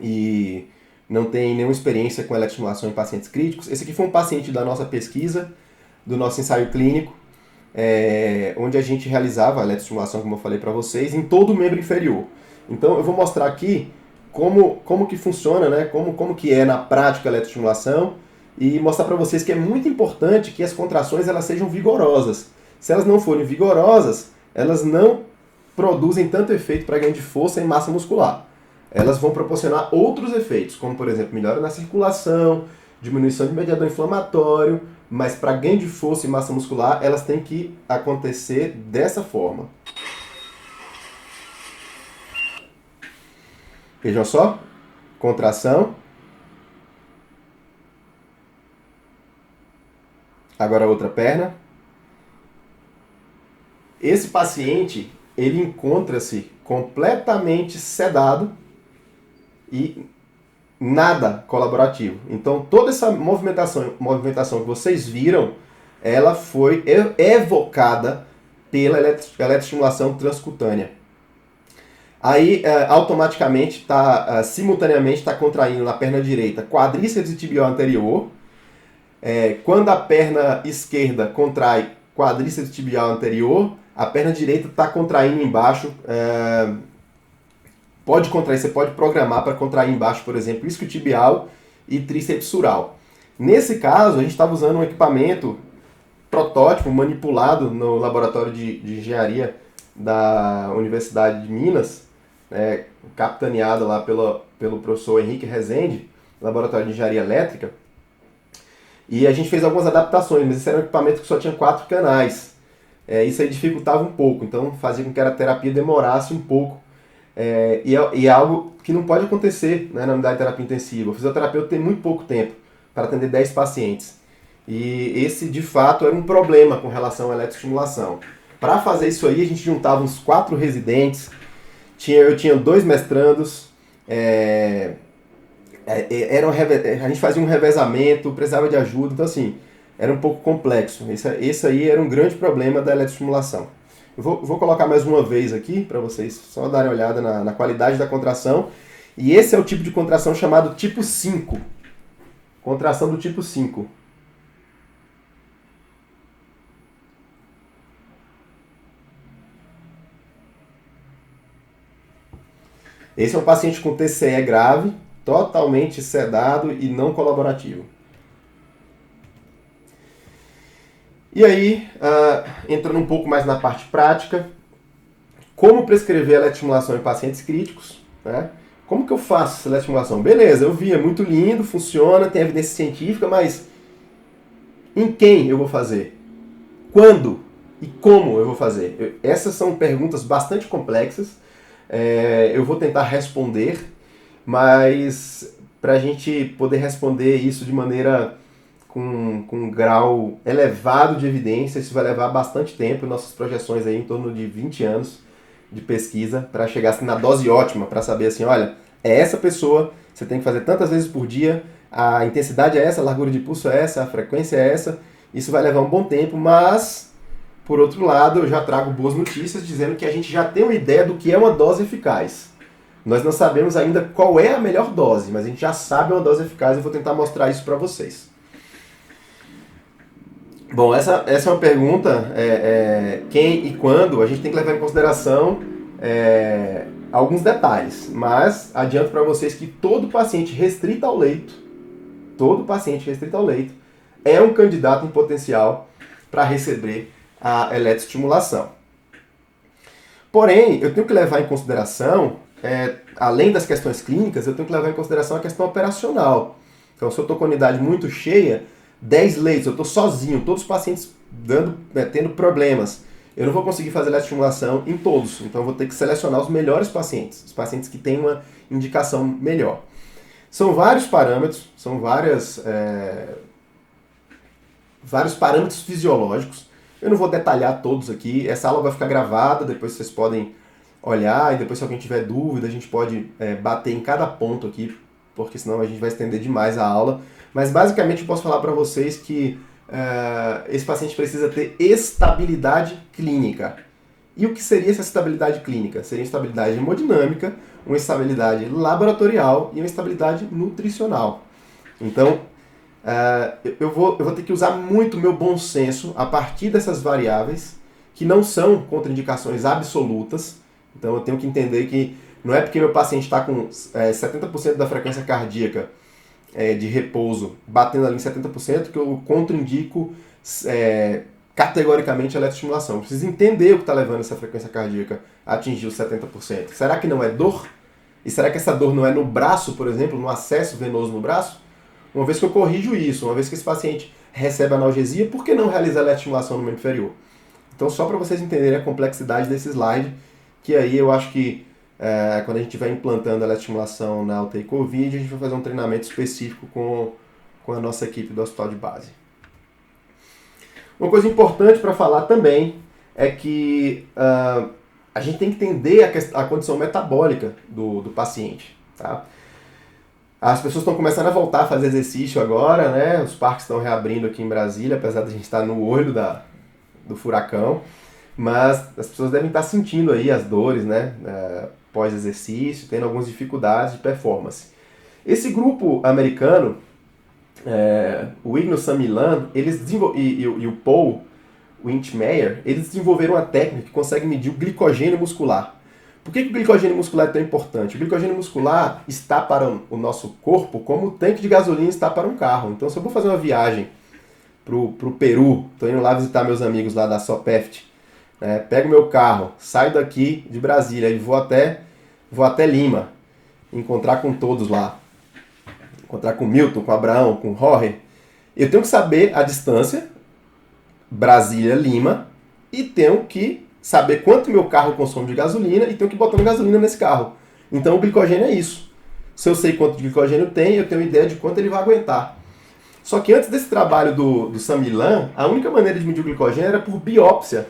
e não tem nenhuma experiência com eletroestimulação em pacientes críticos. Esse aqui foi um paciente da nossa pesquisa, do nosso ensaio clínico, onde a gente realizava a eletroestimulação, como eu falei para vocês, em todo o membro inferior. Então eu vou mostrar aqui como que funciona, né? como que é na prática a eletroestimulação e mostrar para vocês que é muito importante que as contrações elas sejam vigorosas. Se elas não forem vigorosas, elas não produzem tanto efeito para ganho de força e massa muscular. Elas vão proporcionar outros efeitos, como por exemplo, melhora na circulação, diminuição de mediador inflamatório, mas para ganho de força e massa muscular, elas têm que acontecer dessa forma. Vejam só, contração. Agora a outra perna. Esse paciente, ele encontra-se completamente sedado e nada colaborativo. Então, toda essa movimentação que vocês viram, ela foi evocada pela eletroestimulação transcutânea. Aí, automaticamente, simultaneamente, está contraindo na perna direita quadríceps e tibial anterior. Quando a perna esquerda contrai quadríceps tibial anterior, a perna direita está contraindo embaixo. Pode contrair, você pode programar para contrair embaixo, por exemplo, isquiotibial e tríceps sural. Nesse caso, a gente estava usando um equipamento protótipo manipulado no laboratório de engenharia da Universidade de Minas, capitaneado lá pelo professor Henrique Rezende, laboratório de engenharia elétrica. E a gente fez algumas adaptações, mas esse era um equipamento que só tinha 4 canais. Isso aí dificultava um pouco, então fazia com que a terapia demorasse um pouco. E é algo que não pode acontecer, né, na unidade de terapia intensiva. O fisioterapeuta tem muito pouco tempo para atender 10 pacientes. E esse, de fato, era um problema com relação à eletroestimulação. Para fazer isso aí, a gente juntava uns 4 residentes, eu tinha 2 mestrandos, a gente fazia um revezamento, precisava de ajuda, então assim, era um pouco complexo. Esse aí era um grande problema da eletroestimulação. Eu vou colocar mais uma vez aqui, para vocês só darem uma olhada na qualidade da contração. E esse é o tipo de contração chamado tipo 5. Contração do tipo 5. Esse é um paciente com TCE grave, totalmente sedado e não colaborativo. E aí, entrando um pouco mais na parte prática, como prescrever a eletroestimulação em pacientes críticos, né? Como que eu faço essa eletroestimulação? Beleza, eu vi, é muito lindo, funciona, tem evidência científica, mas em quem eu vou fazer? Quando e como eu vou fazer? Essas são perguntas bastante complexas, eu vou tentar responder, mas para a gente poder responder isso de maneira com um grau elevado de evidência, isso vai levar bastante tempo, nossas projeções aí em torno de 20 anos de pesquisa para chegar assim, na dose ótima, para saber assim, olha, é essa pessoa, você tem que fazer tantas vezes por dia, a intensidade é essa, a largura de pulso é essa, a frequência é essa, isso vai levar um bom tempo, mas, por outro lado, eu já trago boas notícias dizendo que a gente já tem uma ideia do que é uma dose eficaz. Nós não sabemos ainda qual é a melhor dose, mas a gente já sabe uma dose eficaz e eu vou tentar mostrar isso para vocês. Bom, essa é uma pergunta, quem e quando, a gente tem que levar em consideração alguns detalhes, mas adianto para vocês que todo paciente restrito ao leito é um candidato em potencial para receber a eletroestimulação. Porém, eu tenho que levar em consideração, além das questões clínicas, eu tenho que levar em consideração a questão operacional. Então, se eu estou com a unidade muito cheia, 10 leitos, eu estou sozinho, todos os pacientes tendo problemas, eu não vou conseguir fazer eletroestimulação em todos. Então, eu vou ter que selecionar os melhores pacientes, os pacientes que têm uma indicação melhor. São vários parâmetros, são vários parâmetros fisiológicos. Eu não vou detalhar todos aqui. Essa aula vai ficar gravada, depois vocês podem olhar e depois se alguém tiver dúvida a gente pode bater em cada ponto aqui, porque senão a gente vai estender demais a aula. Mas basicamente eu posso falar para vocês que esse paciente precisa ter estabilidade clínica. E o que seria essa estabilidade clínica? Seria estabilidade hemodinâmica, uma estabilidade laboratorial e uma estabilidade nutricional. Então, eu vou ter que usar muito meu bom senso a partir dessas variáveis, que não são contraindicações absolutas. Então, eu tenho que entender que não é porque meu paciente está com 70% da frequência cardíaca de repouso batendo ali em 70% que eu contraindico categoricamente a eletroestimulação. Eu preciso entender o que está levando essa frequência cardíaca a atingir os 70%. Será que não é dor? E será que essa dor não é no braço, por exemplo, no acesso venoso no braço? Uma vez que eu corrijo isso, uma vez que esse paciente recebe analgesia, por que não realizar a eletroestimulação no membro inferior? Então, só para vocês entenderem a complexidade desse slide, que aí eu acho que quando a gente estiver implantando a eletroestimulação na UTI Covid, a gente vai fazer um treinamento específico com a nossa equipe do hospital de base. Uma coisa importante para falar também é que a gente tem que entender a condição metabólica do paciente. Tá? As pessoas estão começando a voltar a fazer exercício agora, né? Os parques estão reabrindo aqui em Brasília, apesar de a gente estar no olho do furacão. Mas as pessoas devem estar sentindo aí as dores, né? Pós-exercício, tendo algumas dificuldades de performance. Esse grupo americano, o Igno Samilan, e o Paul Windmeyer, eles desenvolveram uma técnica que consegue medir o glicogênio muscular. Por que o glicogênio muscular é tão importante? O glicogênio muscular está para o nosso corpo como o tanque de gasolina está para um carro. Então, se eu vou fazer uma viagem para o Peru, estou indo lá visitar meus amigos lá da Sopeft, pego meu carro, saio daqui de Brasília e vou até Lima, encontrar com todos lá. Encontrar com o Milton, com o Abraão, com o Jorge. Eu tenho que saber a distância, Brasília-Lima, e tenho que saber quanto meu carro consome de gasolina e tenho que botar gasolina nesse carro. Então o glicogênio é isso. Se eu sei quanto de glicogênio tem, eu tenho ideia de quanto ele vai aguentar. Só que antes desse trabalho do Samilan, a única maneira de medir o glicogênio era por biópsia.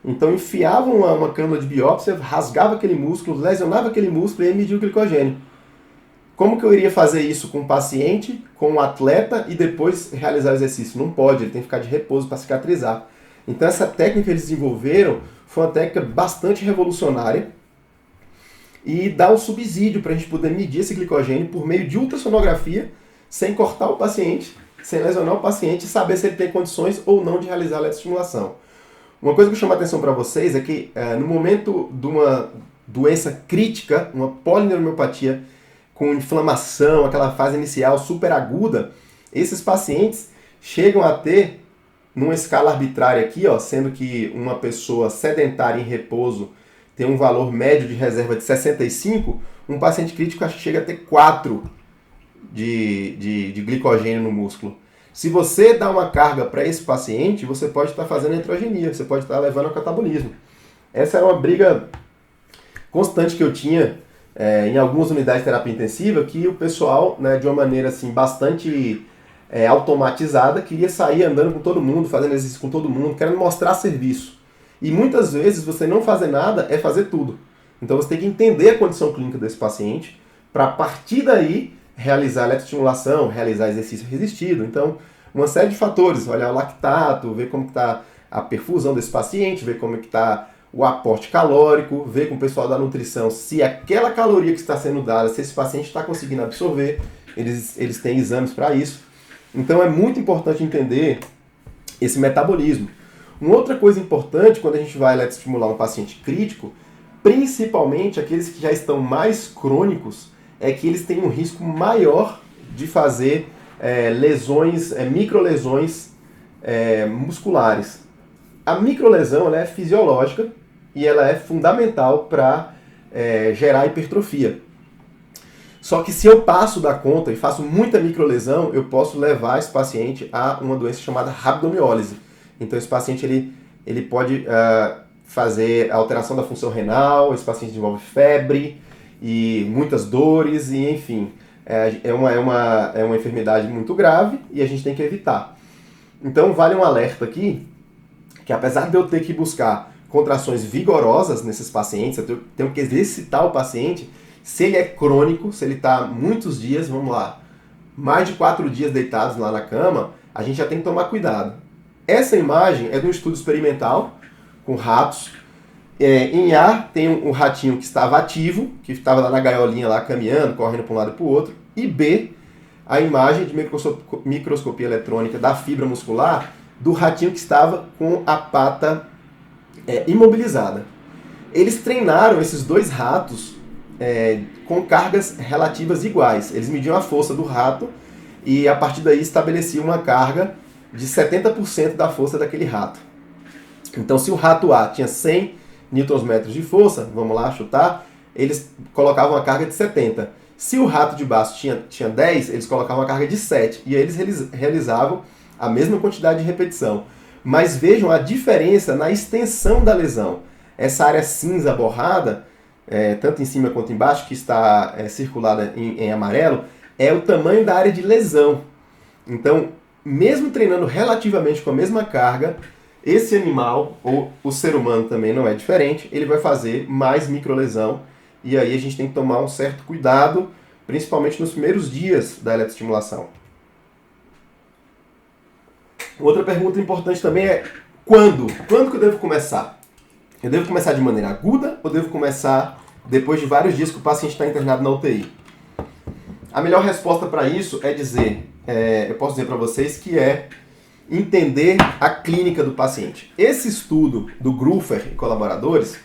Então enfiavam uma cânula de biópsia, rasgava aquele músculo, lesionava aquele músculo e aí media o glicogênio. Como que eu iria fazer isso com um paciente, com um atleta e depois realizar o exercício? Não pode, ele tem que ficar de repouso para cicatrizar. Então essa técnica que eles desenvolveram foi uma técnica bastante revolucionária e dá um subsídio para a gente poder medir esse glicogênio por meio de ultrassonografia, sem cortar o paciente, sem lesionar o paciente e saber se ele tem condições ou não de realizar a eletroestimulação. Uma coisa que eu chamo a atenção para vocês é que no momento de uma doença crítica, uma polineuropatia com inflamação, aquela fase inicial super aguda, esses pacientes chegam a ter, numa escala arbitrária aqui, sendo que uma pessoa sedentária em repouso tem um valor médio de reserva de 65, um paciente crítico chega a ter 4 de glicogênio no músculo. Se você dá uma carga para esse paciente, você pode estar fazendo heterogenia, você pode estar levando ao catabolismo. Essa era uma briga constante que eu tinha em algumas unidades de terapia intensiva, que o pessoal, de uma maneira assim, bastante automatizada, queria sair andando com todo mundo, fazendo exercício com todo mundo, querendo mostrar serviço. E muitas vezes você não fazer nada é fazer tudo. Então você tem que entender a condição clínica desse paciente, para a partir daí realizar eletroestimulação, realizar exercício resistido. Então, uma série de fatores, olhar o lactato, ver como está a perfusão desse paciente, ver como está o aporte calórico, ver com o pessoal da nutrição se aquela caloria que está sendo dada, se esse paciente está conseguindo absorver, eles têm exames para isso. Então é muito importante entender esse metabolismo. Uma outra coisa importante quando a gente vai eletroestimular um paciente crítico, principalmente aqueles que já estão mais crônicos, é que eles têm um risco maior de fazer lesões, microlesões musculares. A microlesão ela é fisiológica, e ela é fundamental para gerar hipertrofia. Só que se eu passo da conta e faço muita microlesão, eu posso levar esse paciente a uma doença chamada rabdomiólise. Então esse paciente ele pode fazer alteração da função renal, esse paciente desenvolve febre e muitas dores, e enfim, é uma enfermidade muito grave e a gente tem que evitar. Então vale um alerta aqui, que apesar de eu ter que buscar contrações vigorosas nesses pacientes, eu tenho que exercitar o paciente. Se ele é crônico, se ele está muitos dias, vamos lá, mais de 4 dias deitados lá na cama, a gente já tem que tomar cuidado. Essa imagem é de um estudo experimental com ratos. Em A tem um ratinho que estava ativo, que estava lá na gaiolinha lá caminhando, correndo para um lado e para o outro. E B, a imagem de microscopia eletrônica da fibra muscular do ratinho que estava com a pata imobilizada. Eles treinaram esses dois ratos com cargas relativas iguais. Eles mediam a força do rato e a partir daí estabeleciam uma carga de 70% da força daquele rato. Então se o rato A tinha 100 Nm de força, vamos lá chutar, eles colocavam uma carga de 70. Se o rato de baixo tinha 10, eles colocavam uma carga de 7. E aí eles realizavam a mesma quantidade de repetição. Mas vejam a diferença na extensão da lesão. Essa área cinza borrada, tanto em cima quanto embaixo, que está circulada em amarelo, é o tamanho da área de lesão. Então, mesmo treinando relativamente com a mesma carga, esse animal, ou o ser humano também não é diferente, ele vai fazer mais microlesão, e aí a gente tem que tomar um certo cuidado, principalmente nos primeiros dias da eletroestimulação. Outra pergunta importante também é quando? Quando que eu devo começar? Eu devo começar de maneira aguda ou devo começar depois de vários dias que o paciente está internado na UTI? A melhor resposta para isso é eu posso dizer para vocês que é entender a clínica do paciente. Esse estudo do Grufer e colaboradores,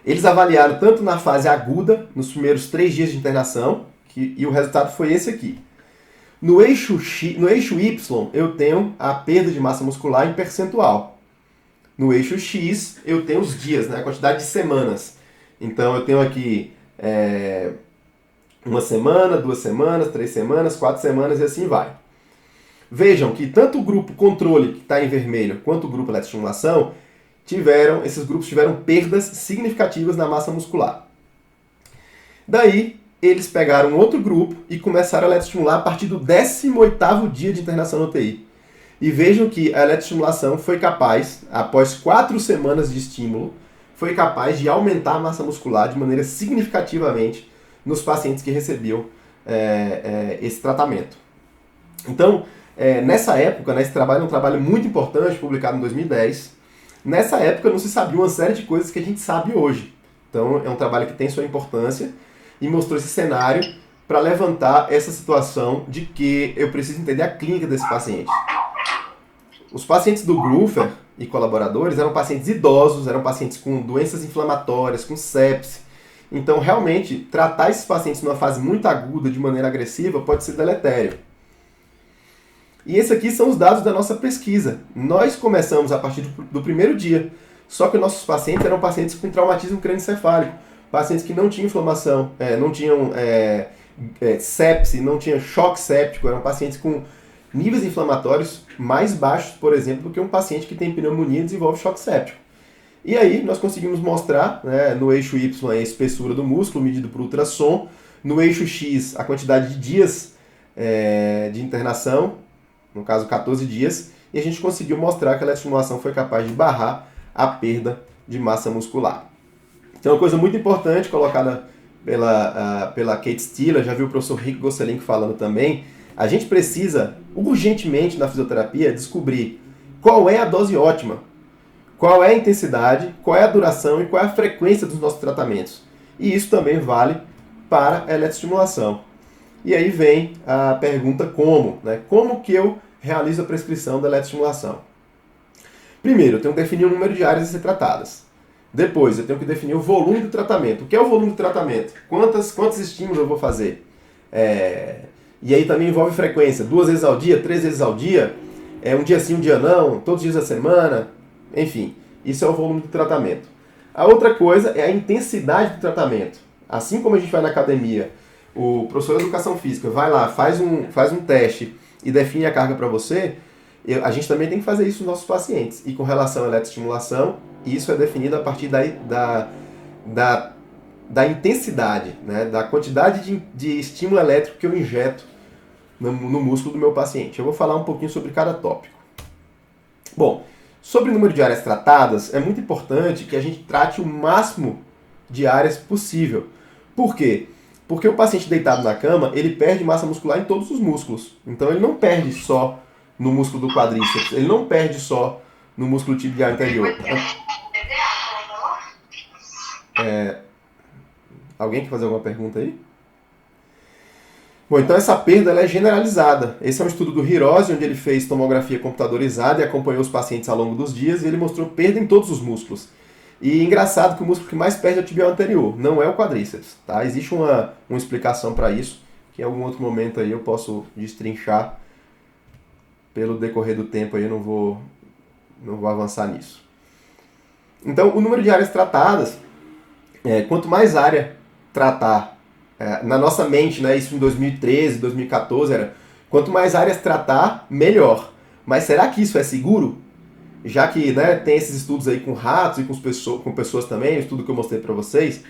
eles avaliaram tanto na fase aguda, nos primeiros 3 dias de internação, e o resultado foi esse aqui. No eixo Y, eu tenho a perda de massa muscular em percentual. No eixo X, eu tenho os dias, né, a quantidade de semanas. Então, eu tenho aqui 1 semana, 2 semanas, 3 semanas, 4 semanas e assim vai. Vejam que tanto o grupo controle, que está em vermelho, quanto o grupo eletroestimulação, esses grupos tiveram perdas significativas na massa muscular. Daí, eles pegaram um outro grupo e começaram a eletroestimular a partir do 18º dia de internação na UTI. E vejam que a eletroestimulação foi capaz, após 4 semanas de estímulo, foi capaz de aumentar a massa muscular de maneira significativamente nos pacientes que recebiam esse tratamento. Então, nessa época, esse trabalho é um trabalho muito importante, publicado em 2010. Nessa época não se sabia uma série de coisas que a gente sabe hoje. Então, é um trabalho que tem sua importância e mostrou esse cenário para levantar essa situação de que eu preciso entender a clínica desse paciente. Os pacientes do Grufer e colaboradores eram pacientes idosos, eram pacientes com doenças inflamatórias, com sepse. Então, realmente, tratar esses pacientes numa fase muito aguda, de maneira agressiva, pode ser deletério. E esses aqui são os dados da nossa pesquisa. Nós começamos a partir do primeiro dia, só que nossos pacientes eram pacientes com traumatismo crânioencefálico, pacientes que não tinham inflamação, não tinham sepse, não tinham choque séptico, eram pacientes com níveis inflamatórios mais baixos, por exemplo, do que um paciente que tem pneumonia e desenvolve choque séptico. E aí nós conseguimos mostrar, né, no eixo Y a espessura do músculo medido por ultrassom, no eixo X a quantidade de dias de internação, no caso 14 dias, e a gente conseguiu mostrar que a eletroestimulação foi capaz de barrar a perda de massa muscular. Então, uma coisa muito importante colocada pela Kate Stiller, já viu o professor Rick Gosselin falando também, a gente precisa urgentemente na fisioterapia descobrir qual é a dose ótima, qual é a intensidade, qual é a duração e qual é a frequência dos nossos tratamentos. E isso também vale para a eletroestimulação. E aí vem a pergunta como, né? Como que eu realizo a prescrição da eletroestimulação? Primeiro, eu tenho que definir o número de áreas a ser tratadas. Depois, eu tenho que definir o volume do tratamento. O que é o volume do tratamento? Quantos estímulos eu vou fazer? E aí também envolve frequência. 2 vezes ao dia, 3 vezes ao dia, um dia sim, um dia não, todos os dias da semana. Enfim, isso é o volume do tratamento. A outra coisa é a intensidade do tratamento. Assim como a gente vai na academia, o professor de educação física vai lá, faz um teste e define a carga para você, a gente também tem que fazer isso nos nossos pacientes. E com relação à eletroestimulação, isso é definido a partir da intensidade, né? Da quantidade de estímulo elétrico que eu injeto no músculo do meu paciente. Eu vou falar um pouquinho sobre cada tópico. Bom, sobre o número de áreas tratadas, é muito importante que a gente trate o máximo de áreas possível. Por quê? Porque o paciente deitado na cama, ele perde massa muscular em todos os músculos. Então ele não perde só no músculo do quadríceps, ele não perde só no músculo tibial anterior. Alguém quer fazer alguma pergunta aí? Bom, então essa perda ela é generalizada. Esse é um estudo do Hirose, onde ele fez tomografia computadorizada e acompanhou os pacientes ao longo dos dias, e ele mostrou perda em todos os músculos. E engraçado que o músculo que mais perde é o tibial anterior, não é o quadríceps. Tá? Existe uma explicação para isso, que em algum outro momento aí eu posso destrinchar. Pelo decorrer do tempo aí eu não vou avançar nisso. Então, o número de áreas tratadas, quanto mais área tratar, na nossa mente, né, isso em 2013, 2014, era quanto mais áreas tratar, melhor. Mas será que isso é seguro? Já que, né, tem esses estudos aí com ratos e com pessoas também, o estudo que eu mostrei para vocês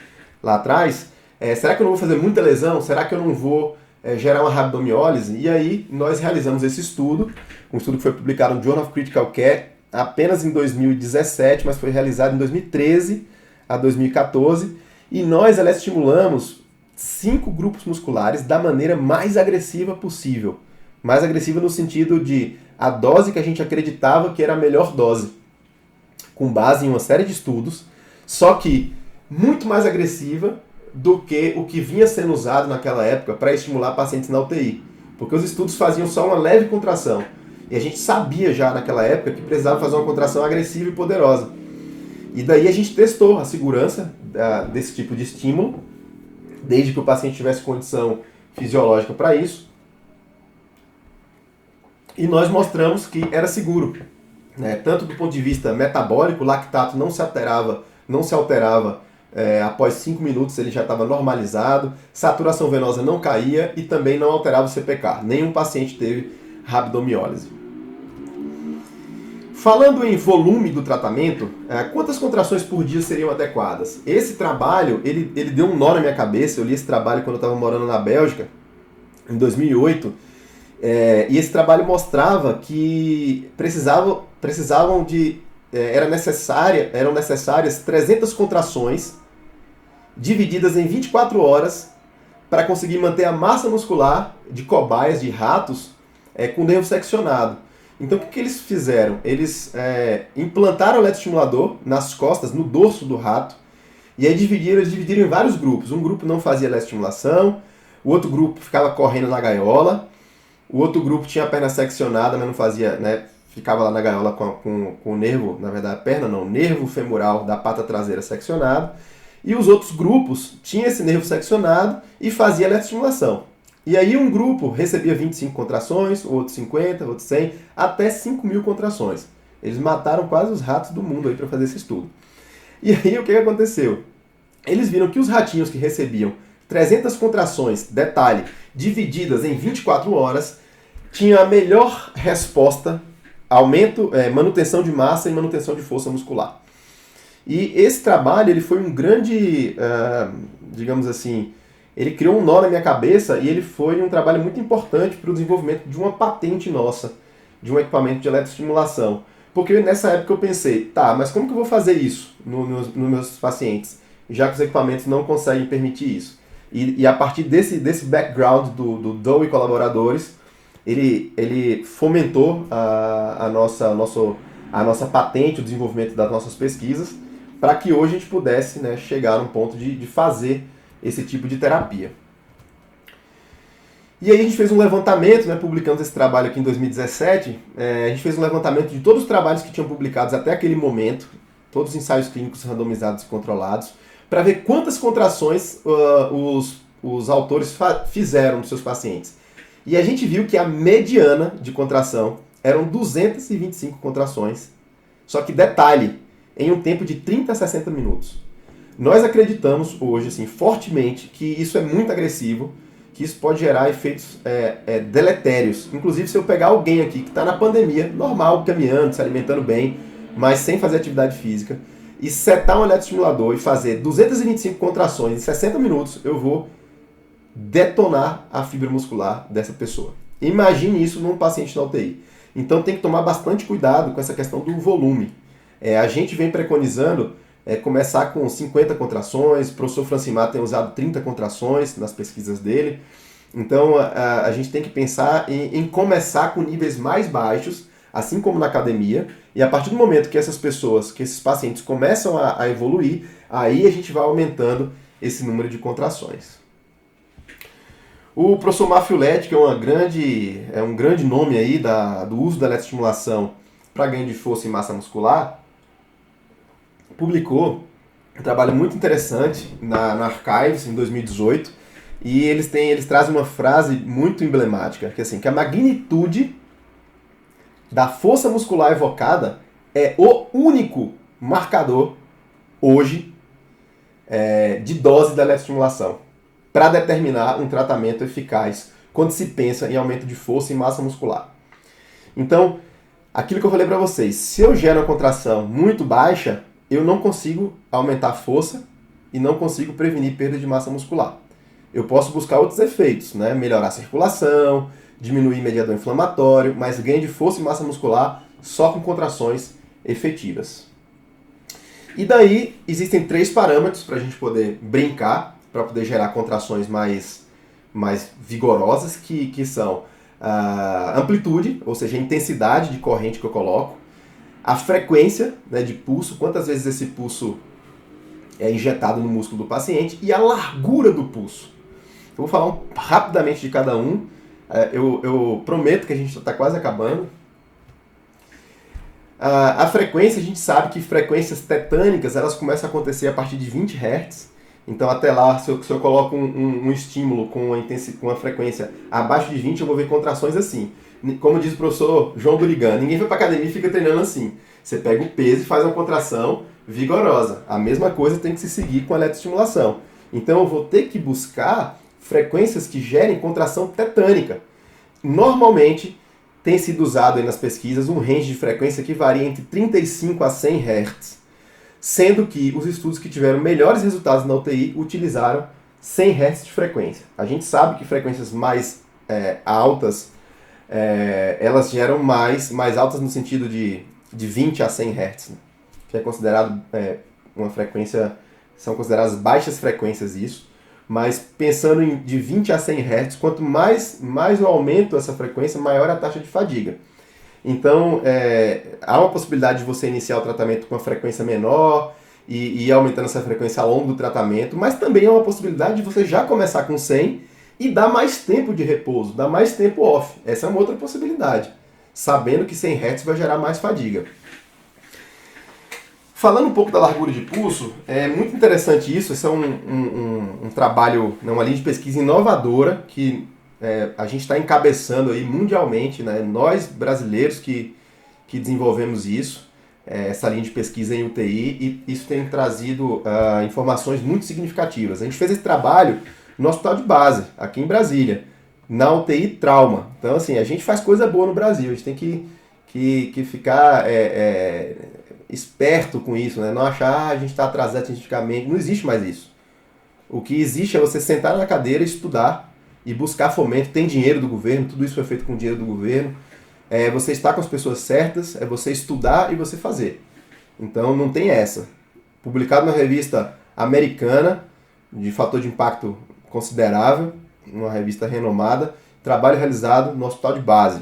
lá atrás, será que eu não vou fazer muita lesão? Será que eu não vou gerar uma rabdomiólise? E aí nós realizamos esse estudo, um estudo que foi publicado no Journal of Critical Care apenas em 2017, mas foi realizado em 2013 a 2014, e nós estimulamos 5 grupos musculares da maneira mais agressiva possível. Mais agressiva no sentido de a dose que a gente acreditava que era a melhor dose, com base em uma série de estudos, só que muito mais agressiva do que o que vinha sendo usado naquela época para estimular pacientes na UTI. Porque os estudos faziam só uma leve contração. E a gente sabia já naquela época que precisava fazer uma contração agressiva e poderosa. E daí a gente testou a segurança desse tipo de estímulo, desde que o paciente tivesse condição fisiológica para isso. E nós mostramos que era seguro, né? Tanto do ponto de vista metabólico, o lactato não se alterava após 5 minutos, ele já estava normalizado, saturação venosa não caía e também não alterava o CPK. Nenhum paciente teve rabdomiólise. Falando em volume do tratamento, quantas contrações por dia seriam adequadas? Esse trabalho, ele deu um nó na minha cabeça. Eu li esse trabalho quando eu estava morando na Bélgica, em 2008, e esse trabalho mostrava que eram necessárias 300 contrações divididas em 24 horas para conseguir manter a massa muscular de cobaias, de ratos, com o nervo seccionado. Então o que eles fizeram? Eles implantaram o eletroestimulador nas costas, no dorso do rato, e aí eles dividiram em vários grupos. Um grupo não fazia eletroestimulação, o outro grupo ficava correndo na gaiola, o outro grupo tinha a perna seccionada, mas não fazia, né, ficava lá na gaiola com o nervo, na verdade a perna não, o nervo femoral da pata traseira seccionado, e os outros grupos tinham esse nervo seccionado e fazia eletroestimulação. E aí um grupo recebia 25 contrações, o outro 50, o outro 100, até 5.000 contrações. Eles mataram quase os ratos do mundo aí para fazer esse estudo. E aí o que aconteceu? Eles viram que os ratinhos que recebiam 300 contrações, detalhe, divididas em 24 horas, tinham a melhor resposta, manutenção de massa e manutenção de força muscular. E esse trabalho ele foi um grande, digamos assim, ele criou um nó na minha cabeça e ele foi um trabalho muito importante para o desenvolvimento de uma patente nossa, de um equipamento de eletroestimulação. Porque nessa época eu pensei, tá, mas como que eu vou fazer isso nos meus pacientes, já que os equipamentos não conseguem permitir isso? E a partir desse background do Doe e colaboradores, ele fomentou a nossa patente, o desenvolvimento das nossas pesquisas, para que hoje a gente pudesse, né, chegar a um ponto de fazer esse tipo de terapia. E aí a gente fez um levantamento, né, publicamos esse trabalho aqui em 2017, a gente fez um levantamento de todos os trabalhos que tinham publicados até aquele momento, todos os ensaios clínicos randomizados e controlados, para ver quantas contrações os autores fizeram nos seus pacientes. E a gente viu que a mediana de contração eram 225 contrações. Só que detalhe, em um tempo de 30 a 60 minutos. Nós acreditamos hoje, assim, fortemente, que isso é muito agressivo, que isso pode gerar efeitos deletérios. Inclusive, se eu pegar alguém aqui que está na pandemia, normal, caminhando, se alimentando bem, mas sem fazer atividade física, e setar um eletroestimulador e fazer 225 contrações em 60 minutos, eu vou detonar a fibra muscular dessa pessoa. Imagine isso num paciente na UTI. Então tem que tomar bastante cuidado com essa questão do volume. A gente vem preconizando começar com 50 contrações, o professor Francimar tem usado 30 contrações nas pesquisas dele. Então a gente tem que pensar em começar com níveis mais baixos, assim como na academia, e a partir do momento que essas pessoas, que esses pacientes começam a evoluir, aí a gente vai aumentando esse número de contrações. O professor Mafiuletti, que é um grande nome aí do uso da eletroestimulação para ganho de força e massa muscular, publicou um trabalho muito interessante na Archives, em 2018, e eles trazem uma frase muito emblemática, que é assim, que a magnitude da força muscular evocada é o único marcador, hoje, de dose da eletroestimulação, para determinar um tratamento eficaz quando se pensa em aumento de força e massa muscular. Então, aquilo que eu falei para vocês, se eu gero uma contração muito baixa, eu não consigo aumentar a força e não consigo prevenir perda de massa muscular. Eu posso buscar outros efeitos, né? Melhorar a circulação, diminuir mediador inflamatório, mas ganho de força e massa muscular só com contrações efetivas. E daí existem 3 parâmetros para a gente poder brincar, para poder gerar contrações mais vigorosas, que são a amplitude, ou seja, a intensidade de corrente que eu coloco, a frequência, né, de pulso, quantas vezes esse pulso é injetado no músculo do paciente, e a largura do pulso. Eu vou falar rapidamente de cada um. Eu prometo que a gente está quase acabando. A frequência, a gente sabe que frequências tetânicas elas começam a acontecer a partir de 20 Hz. Então até lá, se eu coloco um estímulo com uma frequência abaixo de 20, eu vou ver contrações assim. Como diz o professor João Durigan, ninguém vai para academia e fica treinando assim. Você pega o peso e faz uma contração vigorosa. A mesma coisa tem que se seguir com a eletroestimulação. Então eu vou ter que buscar frequências que gerem contração tetânica. Normalmente tem sido usado aí nas pesquisas um range de frequência que varia entre 35 a 100 Hz. Sendo que os estudos que tiveram melhores resultados na UTI utilizaram 100 Hz de frequência. A gente sabe que frequências mais altas, elas geram mais altas no sentido de 20 a 100 Hz, né? Que é considerado uma frequência, são consideradas baixas frequências isso, mas pensando de 20 a 100 Hz, quanto mais eu aumento essa frequência, maior a taxa de fadiga. Então, há uma possibilidade de você iniciar o tratamento com uma frequência menor e ir aumentando essa frequência ao longo do tratamento, mas também há uma possibilidade de você já começar com 100 e dar mais tempo de repouso, dar mais tempo off. Essa é uma outra possibilidade, sabendo que 100 Hz vai gerar mais fadiga. Falando um pouco da largura de pulso, é muito interessante isso. Esse é um trabalho, uma linha de pesquisa inovadora que a gente está encabeçando aí mundialmente, né? Nós brasileiros que desenvolvemos isso, essa linha de pesquisa em UTI, e isso tem trazido informações muito significativas. A gente fez esse trabalho no hospital de base, aqui em Brasília, na UTI trauma. Então, assim, a gente faz coisa boa no Brasil, a gente tem que ficar esperto com isso, né? Não achar a gente está atrasado cientificamente, não existe mais isso. O que existe é você sentar na cadeira e estudar, e buscar fomento, tem dinheiro do governo, tudo isso foi feito com dinheiro do governo, você estar com as pessoas certas, é você estudar e você fazer. Então não tem essa. Publicado na revista americana, de fator de impacto considerável, uma revista renomada, trabalho realizado no hospital de base.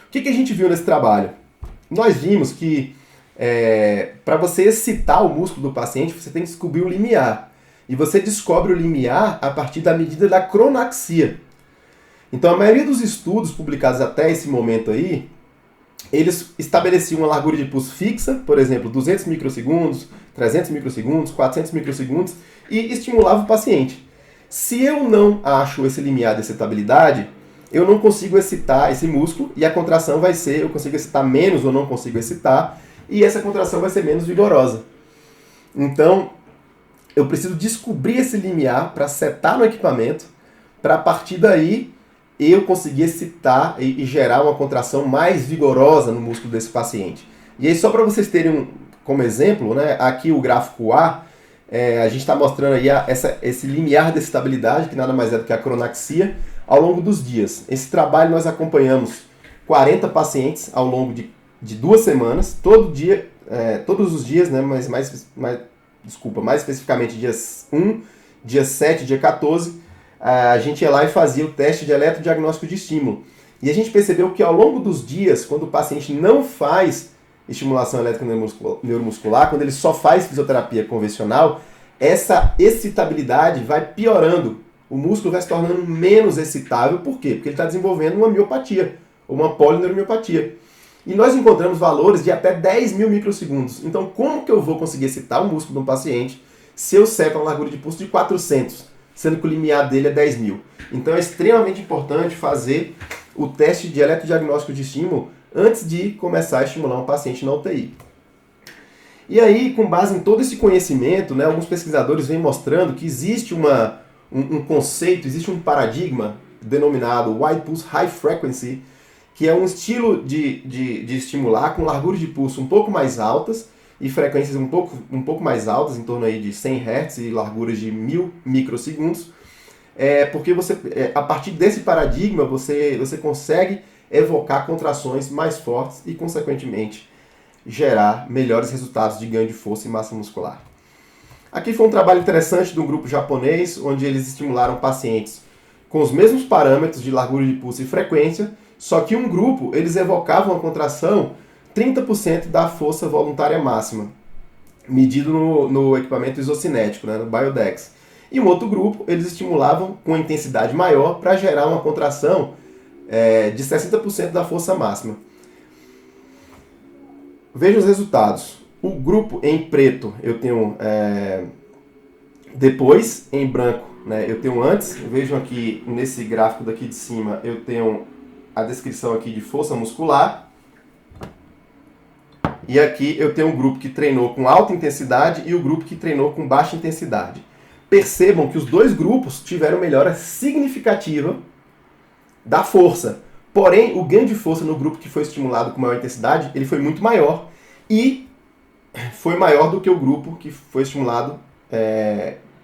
O que a gente viu nesse trabalho? Nós vimos que para você excitar o músculo do paciente, você tem que descobrir o limiar. E você descobre o limiar a partir da medida da cronaxia. Então a maioria dos estudos publicados até esse momento aí, eles estabeleciam uma largura de pulso fixa, por exemplo, 200 microsegundos, 300 microsegundos, 400 microsegundos, e estimulava o paciente. Se eu não acho esse limiar de excitabilidade, eu não consigo excitar esse músculo, e a contração vai ser, eu consigo excitar menos ou não consigo excitar, e essa contração vai ser menos vigorosa. Então, eu preciso descobrir esse limiar para setar no equipamento, para a partir daí eu conseguir excitar e gerar uma contração mais vigorosa no músculo desse paciente. E aí, só para vocês terem como exemplo, né, aqui o gráfico A, a gente está mostrando aí esse limiar de excitabilidade, que nada mais é do que a cronaxia, ao longo dos dias. Esse trabalho nós acompanhamos 40 pacientes ao longo de 2 semanas, todos os dias, né, mas mais especificamente dias 1, dia 7, dia 14, a gente ia lá e fazia o teste de eletrodiagnóstico de estímulo. E a gente percebeu que ao longo dos dias, quando o paciente não faz estimulação elétrica neuromuscular, quando ele só faz fisioterapia convencional, essa excitabilidade vai piorando. O músculo vai se tornando menos excitável. Por quê? Porque ele está desenvolvendo uma miopatia, ou uma polineuromiopatía. E nós encontramos valores de até 10 mil microsegundos. Então, como que eu vou conseguir excitar o músculo de um paciente se eu seto uma largura de pulso de 400, sendo que o limiar dele é 10 mil? Então, é extremamente importante fazer o teste de eletrodiagnóstico de estímulo antes de começar a estimular um paciente na UTI. E aí, com base em todo esse conhecimento, né, alguns pesquisadores vêm mostrando que existe um conceito, existe um paradigma denominado Wide Pulse High Frequency, que é um estilo de estimular com larguras de pulso um pouco mais altas e frequências um pouco mais altas, em torno aí de 100 Hz e larguras de 1000 microsegundos, porque a partir desse paradigma você consegue evocar contrações mais fortes e, consequentemente, gerar melhores resultados de ganho de força e massa muscular. Aqui foi um trabalho interessante de um grupo japonês, onde eles estimularam pacientes com os mesmos parâmetros de largura de pulso e frequência, só que um grupo, eles evocavam a contração 30% da força voluntária máxima, medido no equipamento isocinético, né, no Biodex. E um outro grupo, eles estimulavam com intensidade maior para gerar uma contração de 60% da força máxima. Veja os resultados. O grupo em preto eu tenho depois, em branco, né, eu tenho antes. Vejam aqui nesse gráfico daqui de cima, eu tenho a descrição aqui de força muscular. E aqui eu tenho um grupo que treinou com alta intensidade e o grupo que treinou com baixa intensidade. Percebam que os dois grupos tiveram melhora significativa da força. Porém, o ganho de força no grupo que foi estimulado com maior intensidade, ele foi muito maior e foi maior do que o grupo que foi estimulado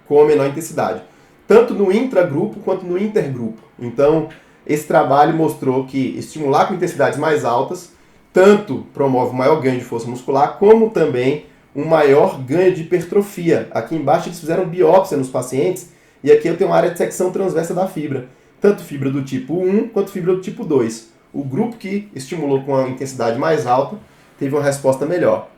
com a menor intensidade. Tanto no intragrupo quanto no intergrupo. Então, esse trabalho mostrou que estimular com intensidades mais altas tanto promove um maior ganho de força muscular, como também um maior ganho de hipertrofia. Aqui embaixo eles fizeram biópsia nos pacientes e aqui eu tenho uma área de secção transversa da fibra. Tanto fibra do tipo 1 quanto fibra do tipo 2. O grupo que estimulou com a intensidade mais alta teve uma resposta melhor.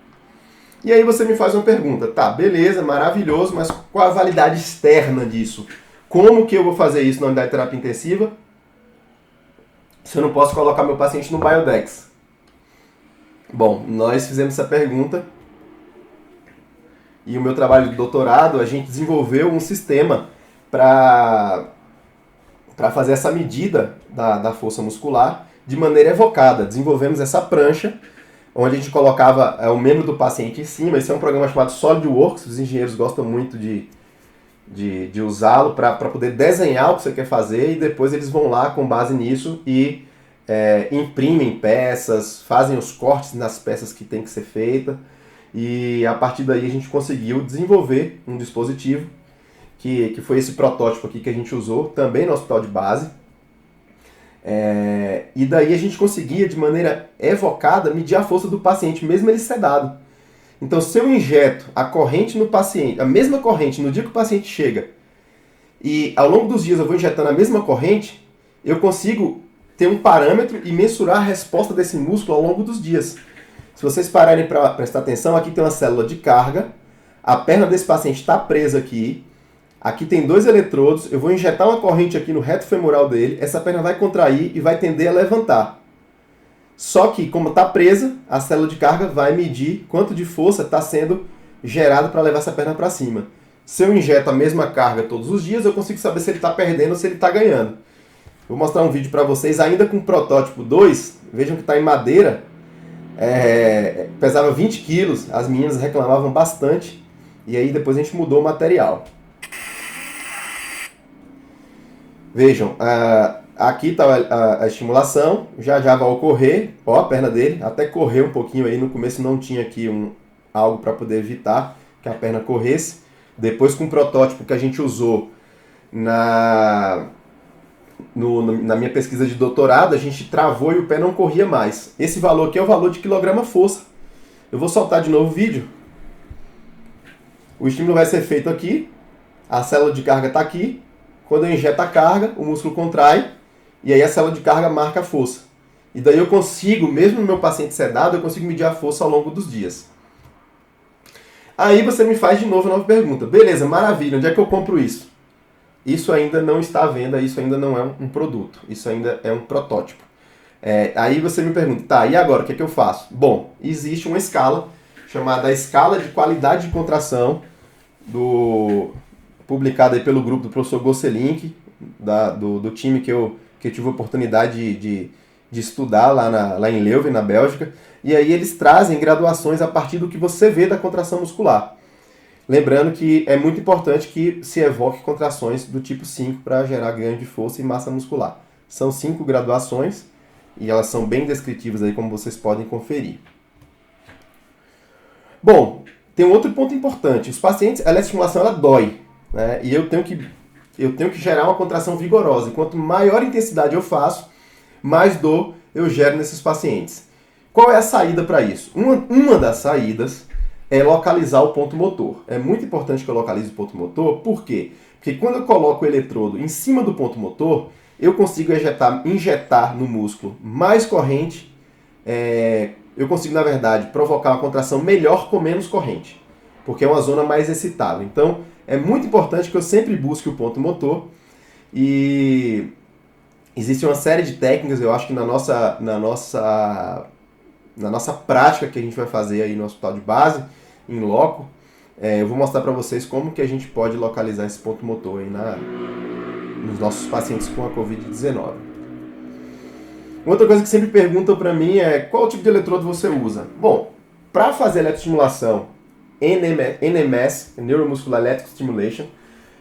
E aí você me faz uma pergunta, tá, beleza, maravilhoso, mas qual a validade externa disso? Como que eu vou fazer isso na unidade de terapia intensiva se eu não posso colocar meu paciente no Biodex? Bom, nós fizemos essa pergunta e o meu trabalho de doutorado, a gente desenvolveu um sistema para fazer essa medida da força muscular de maneira evocada. Desenvolvemos essa prancha, onde a gente colocava o membro do paciente em cima. Esse é um programa chamado SolidWorks, os engenheiros gostam muito de usá-lo para poder desenhar o que você quer fazer e depois eles vão lá com base nisso e imprimem peças, fazem os cortes nas peças que tem que ser feita e a partir daí a gente conseguiu desenvolver um dispositivo que foi esse protótipo aqui que a gente usou também no hospital de base. E daí a gente conseguia de maneira evocada medir a força do paciente, mesmo ele sedado. Então se eu injeto a corrente no paciente, a mesma corrente no dia que o paciente chega e ao longo dos dias eu vou injetando a mesma corrente, eu consigo ter um parâmetro e mensurar a resposta desse músculo ao longo dos dias. Se vocês pararem para prestar atenção, aqui tem uma célula de carga, a perna desse paciente está presa aqui, aqui tem 2 eletrodos, eu vou injetar uma corrente aqui no reto femoral dele, essa perna vai contrair e vai tender a levantar. Só que, como está presa, a célula de carga vai medir quanto de força está sendo gerada para levar essa perna para cima. Se eu injeto a mesma carga todos os dias, eu consigo saber se ele está perdendo ou se ele está ganhando. Vou mostrar um vídeo para vocês, ainda com o protótipo 2, vejam que está em madeira. pesava 20 quilos, as meninas reclamavam bastante, e aí depois a gente mudou o material. Vejam, aqui está a estimulação, já já vai ocorrer, ó a perna dele, até correu um pouquinho aí, no começo não tinha aqui algo para poder evitar que a perna corresse. Depois com o protótipo que a gente usou na minha pesquisa de doutorado, a gente travou e o pé não corria mais. Esse valor aqui é o valor de quilograma-força. Eu vou soltar de novo o vídeo. O estímulo vai ser feito aqui, a célula de carga está aqui. Quando eu injeto a carga, o músculo contrai e aí a célula de carga marca a força. E daí eu consigo, mesmo no meu paciente sedado, eu consigo medir a força ao longo dos dias. Aí você me faz de novo a nova pergunta. Beleza, maravilha, onde é que eu compro isso? Isso ainda não está à venda, isso ainda não é um produto, isso ainda é um protótipo. Aí você me pergunta, tá, e agora, o que é que eu faço? Bom, existe uma escala chamada a Escala de Qualidade de Contração, publicada aí pelo grupo do professor Gosselink, do time que eu tive a oportunidade de estudar lá em Leuven, na Bélgica. E aí eles trazem graduações a partir do que você vê da contração muscular. Lembrando que é muito importante que se evoque contrações do tipo 5 para gerar ganho de força e massa muscular. São 5 graduações e elas são bem descritivas aí, como vocês podem conferir. Bom, tem um outro ponto importante. Os pacientes, a eletroestimulação ela dói, né? E eu tenho que gerar uma contração vigorosa. E quanto maior intensidade eu faço, mais dor eu gero nesses pacientes. Qual é a saída para isso? Uma das saídas é localizar o ponto motor. É muito importante que eu localize o ponto motor, por quê? Porque quando eu coloco o eletrodo em cima do ponto motor, eu consigo injetar no músculo mais corrente, eu consigo, na verdade, provocar uma contração melhor com menos corrente, porque é uma zona mais excitável. Então, é muito importante que eu sempre busque o ponto motor e existe uma série de técnicas, eu acho que na nossa prática que a gente vai fazer aí no hospital de base, em loco, eu vou mostrar para vocês como que a gente pode localizar esse ponto motor aí nos nossos pacientes com a Covid-19. Outra coisa que sempre perguntam para mim é qual tipo de eletrodo você usa? Bom, para fazer eletroestimulação NMS, Neuromuscular Electric Stimulation,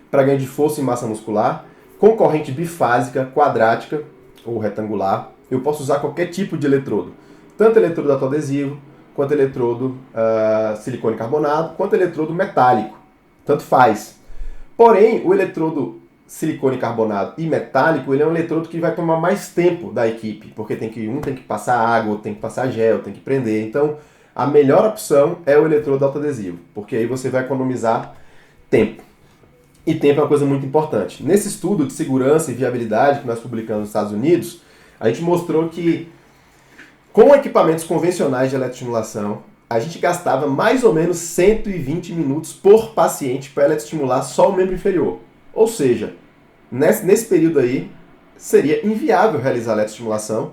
para ganho de força e massa muscular, com corrente bifásica, quadrática ou retangular, eu posso usar qualquer tipo de eletrodo. Tanto eletrodo autoadesivo, quanto eletrodo silicone carbonado, quanto eletrodo metálico. Tanto faz. Porém, o eletrodo silicone carbonado e metálico, ele é um eletrodo que vai tomar mais tempo da equipe, porque tem que passar água, tem que passar gel, tem que prender. Então, a melhor opção é o eletrodo autoadesivo, porque aí você vai economizar tempo. E tempo é uma coisa muito importante. Nesse estudo de segurança e viabilidade que nós publicamos nos Estados Unidos, a gente mostrou que com equipamentos convencionais de eletroestimulação, a gente gastava mais ou menos 120 minutos por paciente para eletroestimular só o membro inferior. Ou seja, nesse período aí, seria inviável realizar a eletroestimulação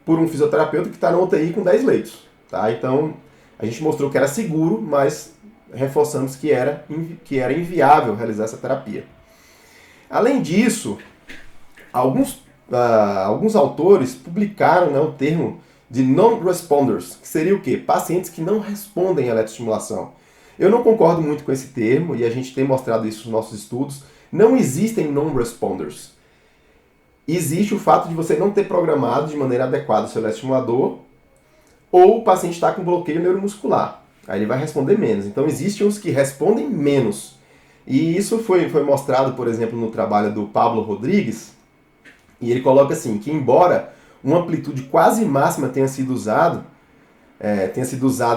por um fisioterapeuta que está na UTI com 10 leitos. Tá? Então, a gente mostrou que era seguro, mas reforçamos que era inviável realizar essa terapia. Além disso, alguns autores publicaram o termo de non-responders, que seria o quê? Pacientes que não respondem à eletroestimulação. Eu não concordo muito com esse termo, e a gente tem mostrado isso nos nossos estudos. Não existem non-responders. Existe o fato de você não ter programado de maneira adequada o seu eletroestimulador, ou o paciente está com bloqueio neuromuscular. Aí ele vai responder menos. Então existem os que respondem menos. E isso foi mostrado, por exemplo, no trabalho do Pablo Rodrigues, e ele coloca assim, que embora uma amplitude quase máxima tenha sido usada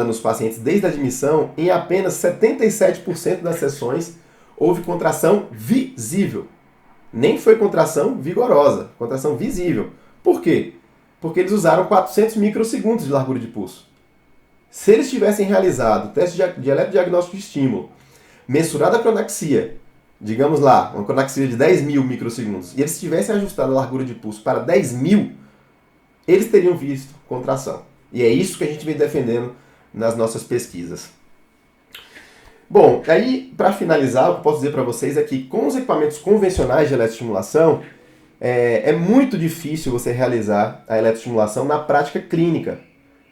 nos pacientes desde a admissão, em apenas 77% das sessões houve contração visível. Nem foi contração vigorosa, contração visível. Por quê? Porque eles usaram 400 microsegundos de largura de pulso. Se eles tivessem realizado o teste de eletrodiagnóstico de estímulo, mensurado a cronaxia, digamos lá, uma cronaxia de 10.000 microsegundos, e eles tivessem ajustado a largura de pulso para 10.000, eles teriam visto contração. E é isso que a gente vem defendendo nas nossas pesquisas. Bom, aí para finalizar, o que eu posso dizer para vocês é que com os equipamentos convencionais de eletroestimulação, é muito difícil você realizar a eletroestimulação na prática clínica.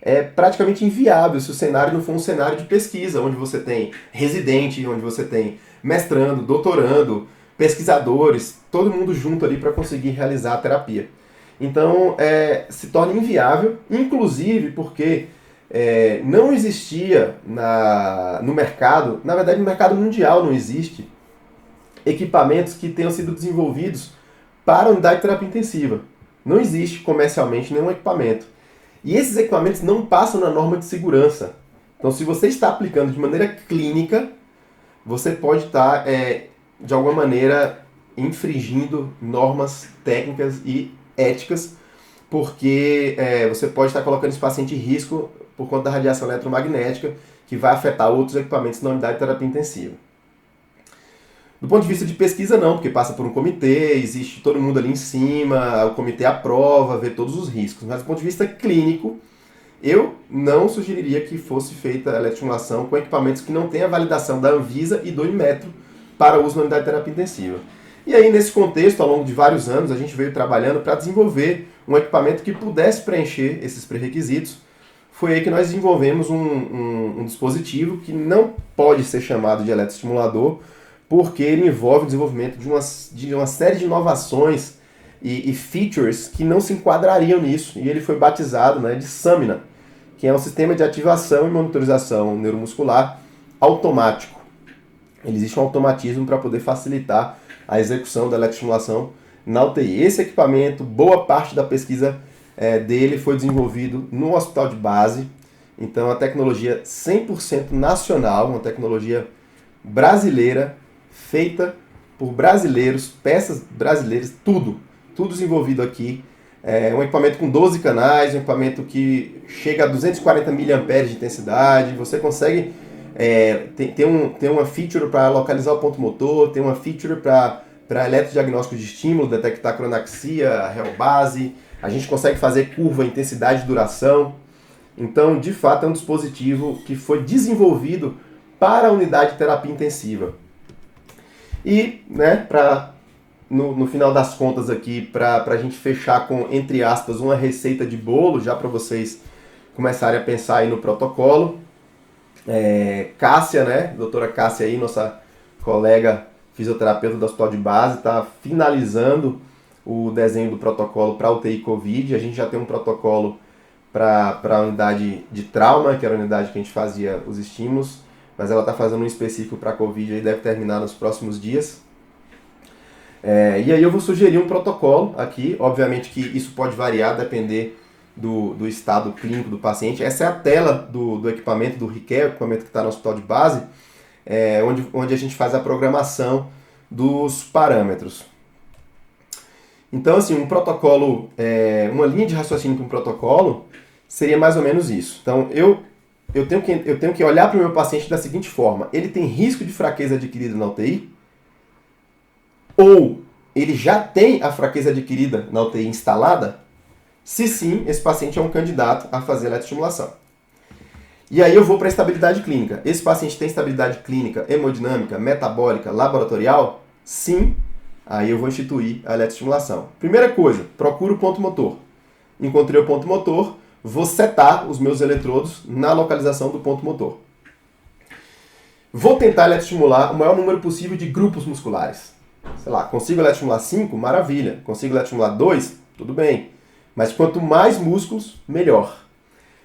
é praticamente inviável se o cenário não for um cenário de pesquisa, onde você tem residente, onde você tem mestrando, doutorando, pesquisadores, todo mundo junto ali para conseguir realizar a terapia. Então, se torna inviável, inclusive porque não existia no mercado, na verdade no mercado mundial não existe, equipamentos que tenham sido desenvolvidos para a unidade de terapia intensiva. Não existe comercialmente nenhum equipamento. E esses equipamentos não passam na norma de segurança. Então, se você está aplicando de maneira clínica, você pode estar, de alguma maneira, infringindo normas técnicas e éticas, porque você pode estar colocando esse paciente em risco por conta da radiação eletromagnética, que vai afetar outros equipamentos na unidade de terapia intensiva. Do ponto de vista de pesquisa, não, porque passa por um comitê, existe todo mundo ali em cima, o comitê aprova, vê todos os riscos. Mas do ponto de vista clínico, eu não sugeriria que fosse feita a eletroestimulação com equipamentos que não têm a validação da Anvisa e do Inmetro para uso na unidade de terapia intensiva. E aí, nesse contexto, ao longo de vários anos, a gente veio trabalhando para desenvolver um equipamento que pudesse preencher esses pré-requisitos. Foi aí que nós desenvolvemos um dispositivo que não pode ser chamado de eletroestimulador, porque ele envolve o desenvolvimento de uma série de inovações e features que não se enquadrariam nisso. E ele foi batizado, de Samina, que é um sistema de ativação e monitorização neuromuscular automático. Existe um automatismo para poder facilitar a execução da eletroestimulação na UTI. Esse equipamento, boa parte da pesquisa dele foi desenvolvido no hospital de base. Então, a tecnologia 100% nacional, uma tecnologia brasileira, feita por brasileiros, peças brasileiras, tudo desenvolvido aqui. É um equipamento com 12 canais, um equipamento que chega a 240 mAh de intensidade. Você consegue tem uma feature para localizar o ponto motor, tem uma feature para eletrodiagnóstico de estímulo, detectar cronaxia, Hellbase. A gente consegue fazer curva, intensidade e duração. Então, de fato, é um dispositivo que foi desenvolvido para a unidade de terapia intensiva. E, no final das contas aqui, para a gente fechar com, entre aspas, uma receita de bolo, já para vocês começarem a pensar aí no protocolo. Cássia, doutora Cássia aí, nossa colega fisioterapeuta do Hospital de Base, está finalizando o desenho do protocolo para UTI Covid. A gente já tem um protocolo para a unidade de trauma, que era a unidade que a gente fazia os estímulos, mas ela está fazendo um específico para Covid e deve terminar nos próximos dias. E aí eu vou sugerir um protocolo aqui, obviamente que isso pode variar, depender do estado clínico do paciente. Essa é a tela do equipamento, do RICE, o equipamento que está no hospital de base, onde a gente faz a programação dos parâmetros. Então, assim, um protocolo, uma linha de raciocínio para um protocolo seria mais ou menos isso. Então, eu tenho que olhar para o meu paciente da seguinte forma: ele tem risco de fraqueza adquirida na UTI? Ou ele já tem a fraqueza adquirida na UTI instalada? Se sim, esse paciente é um candidato a fazer eletroestimulação. E aí eu vou para a estabilidade clínica. Esse paciente tem estabilidade clínica, hemodinâmica, metabólica, laboratorial? Sim. Aí eu vou instituir a eletroestimulação. Primeira coisa, procuro o ponto motor. Encontrei o ponto motor, vou setar os meus eletrodos na localização do ponto motor. Vou tentar eletroestimular o maior número possível de grupos musculares. Sei lá, consigo eletroestimular 5? Maravilha. Consigo eletroestimular 2? Tudo bem. Mas quanto mais músculos, melhor.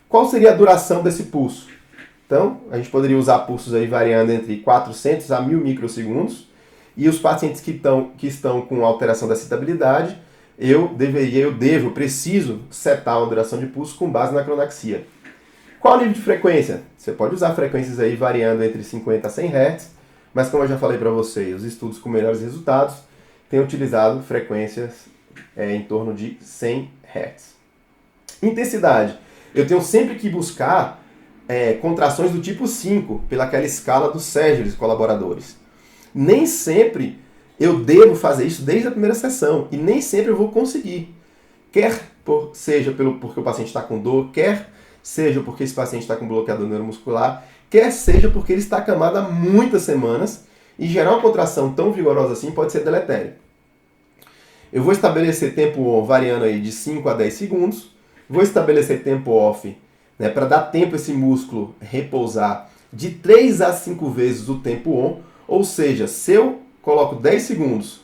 Qual seria a duração desse pulso? Então, a gente poderia usar pulsos aí variando entre 400 a 1000 microsegundos. E os pacientes que estão com alteração da excitabilidade, eu preciso setar uma duração de pulso com base na cronaxia. Qual o nível de frequência? Você pode usar frequências aí variando entre 50 a 100 Hz, mas como eu já falei para vocês, os estudos com melhores resultados têm utilizado frequências em torno de 100 Hz. Intensidade. Eu tenho sempre que buscar contrações do tipo 5, pelaquela escala dos Sérgio e colaboradores. Nem sempre eu devo fazer isso desde a primeira sessão, e nem sempre eu vou conseguir. Seja porque o paciente está com dor, quer seja porque esse paciente está com bloqueador neuromuscular, quer seja porque ele está acamado há muitas semanas, e gerar uma contração tão vigorosa assim pode ser deletério. Eu vou estabelecer tempo on variando aí de 5 a 10 segundos, vou estabelecer tempo off né, para dar tempo a esse músculo repousar de 3 a 5 vezes o tempo on, ou seja, se eu coloco 10 segundos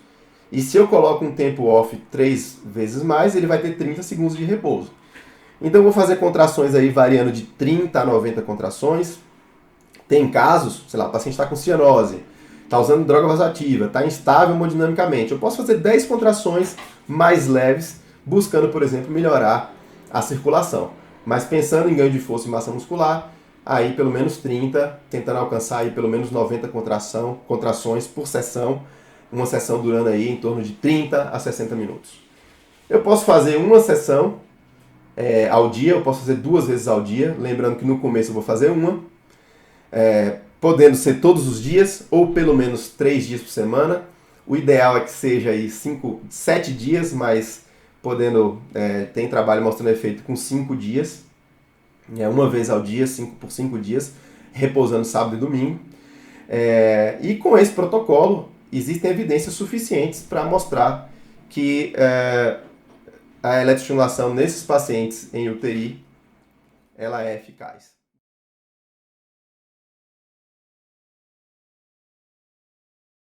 e se eu coloco um tempo off 3 vezes mais, ele vai ter 30 segundos de repouso. Então eu vou fazer contrações aí variando de 30 a 90 contrações. Tem casos, sei lá, o paciente está com cianose, está usando droga vasoativa, está instável hemodinamicamente. Eu posso fazer 10 contrações mais leves, buscando, por exemplo, melhorar a circulação. Mas pensando em ganho de força e massa muscular, aí pelo menos 30, tentando alcançar aí pelo menos 90 contrações por sessão, uma sessão durando aí em torno de 30 a 60 minutos. Eu posso fazer uma sessão ao dia, eu posso fazer 2 vezes ao dia, lembrando que no começo eu vou fazer uma, podendo ser todos os dias ou pelo menos 3 dias por semana. O ideal é que seja aí 7 dias, mas tem trabalho mostrando efeito com 5 dias, uma vez ao dia, 5 por 5 dias, repousando sábado e domingo. E com esse protocolo, existem evidências suficientes para mostrar que a eletroestimulação nesses pacientes em UTI ela é eficaz.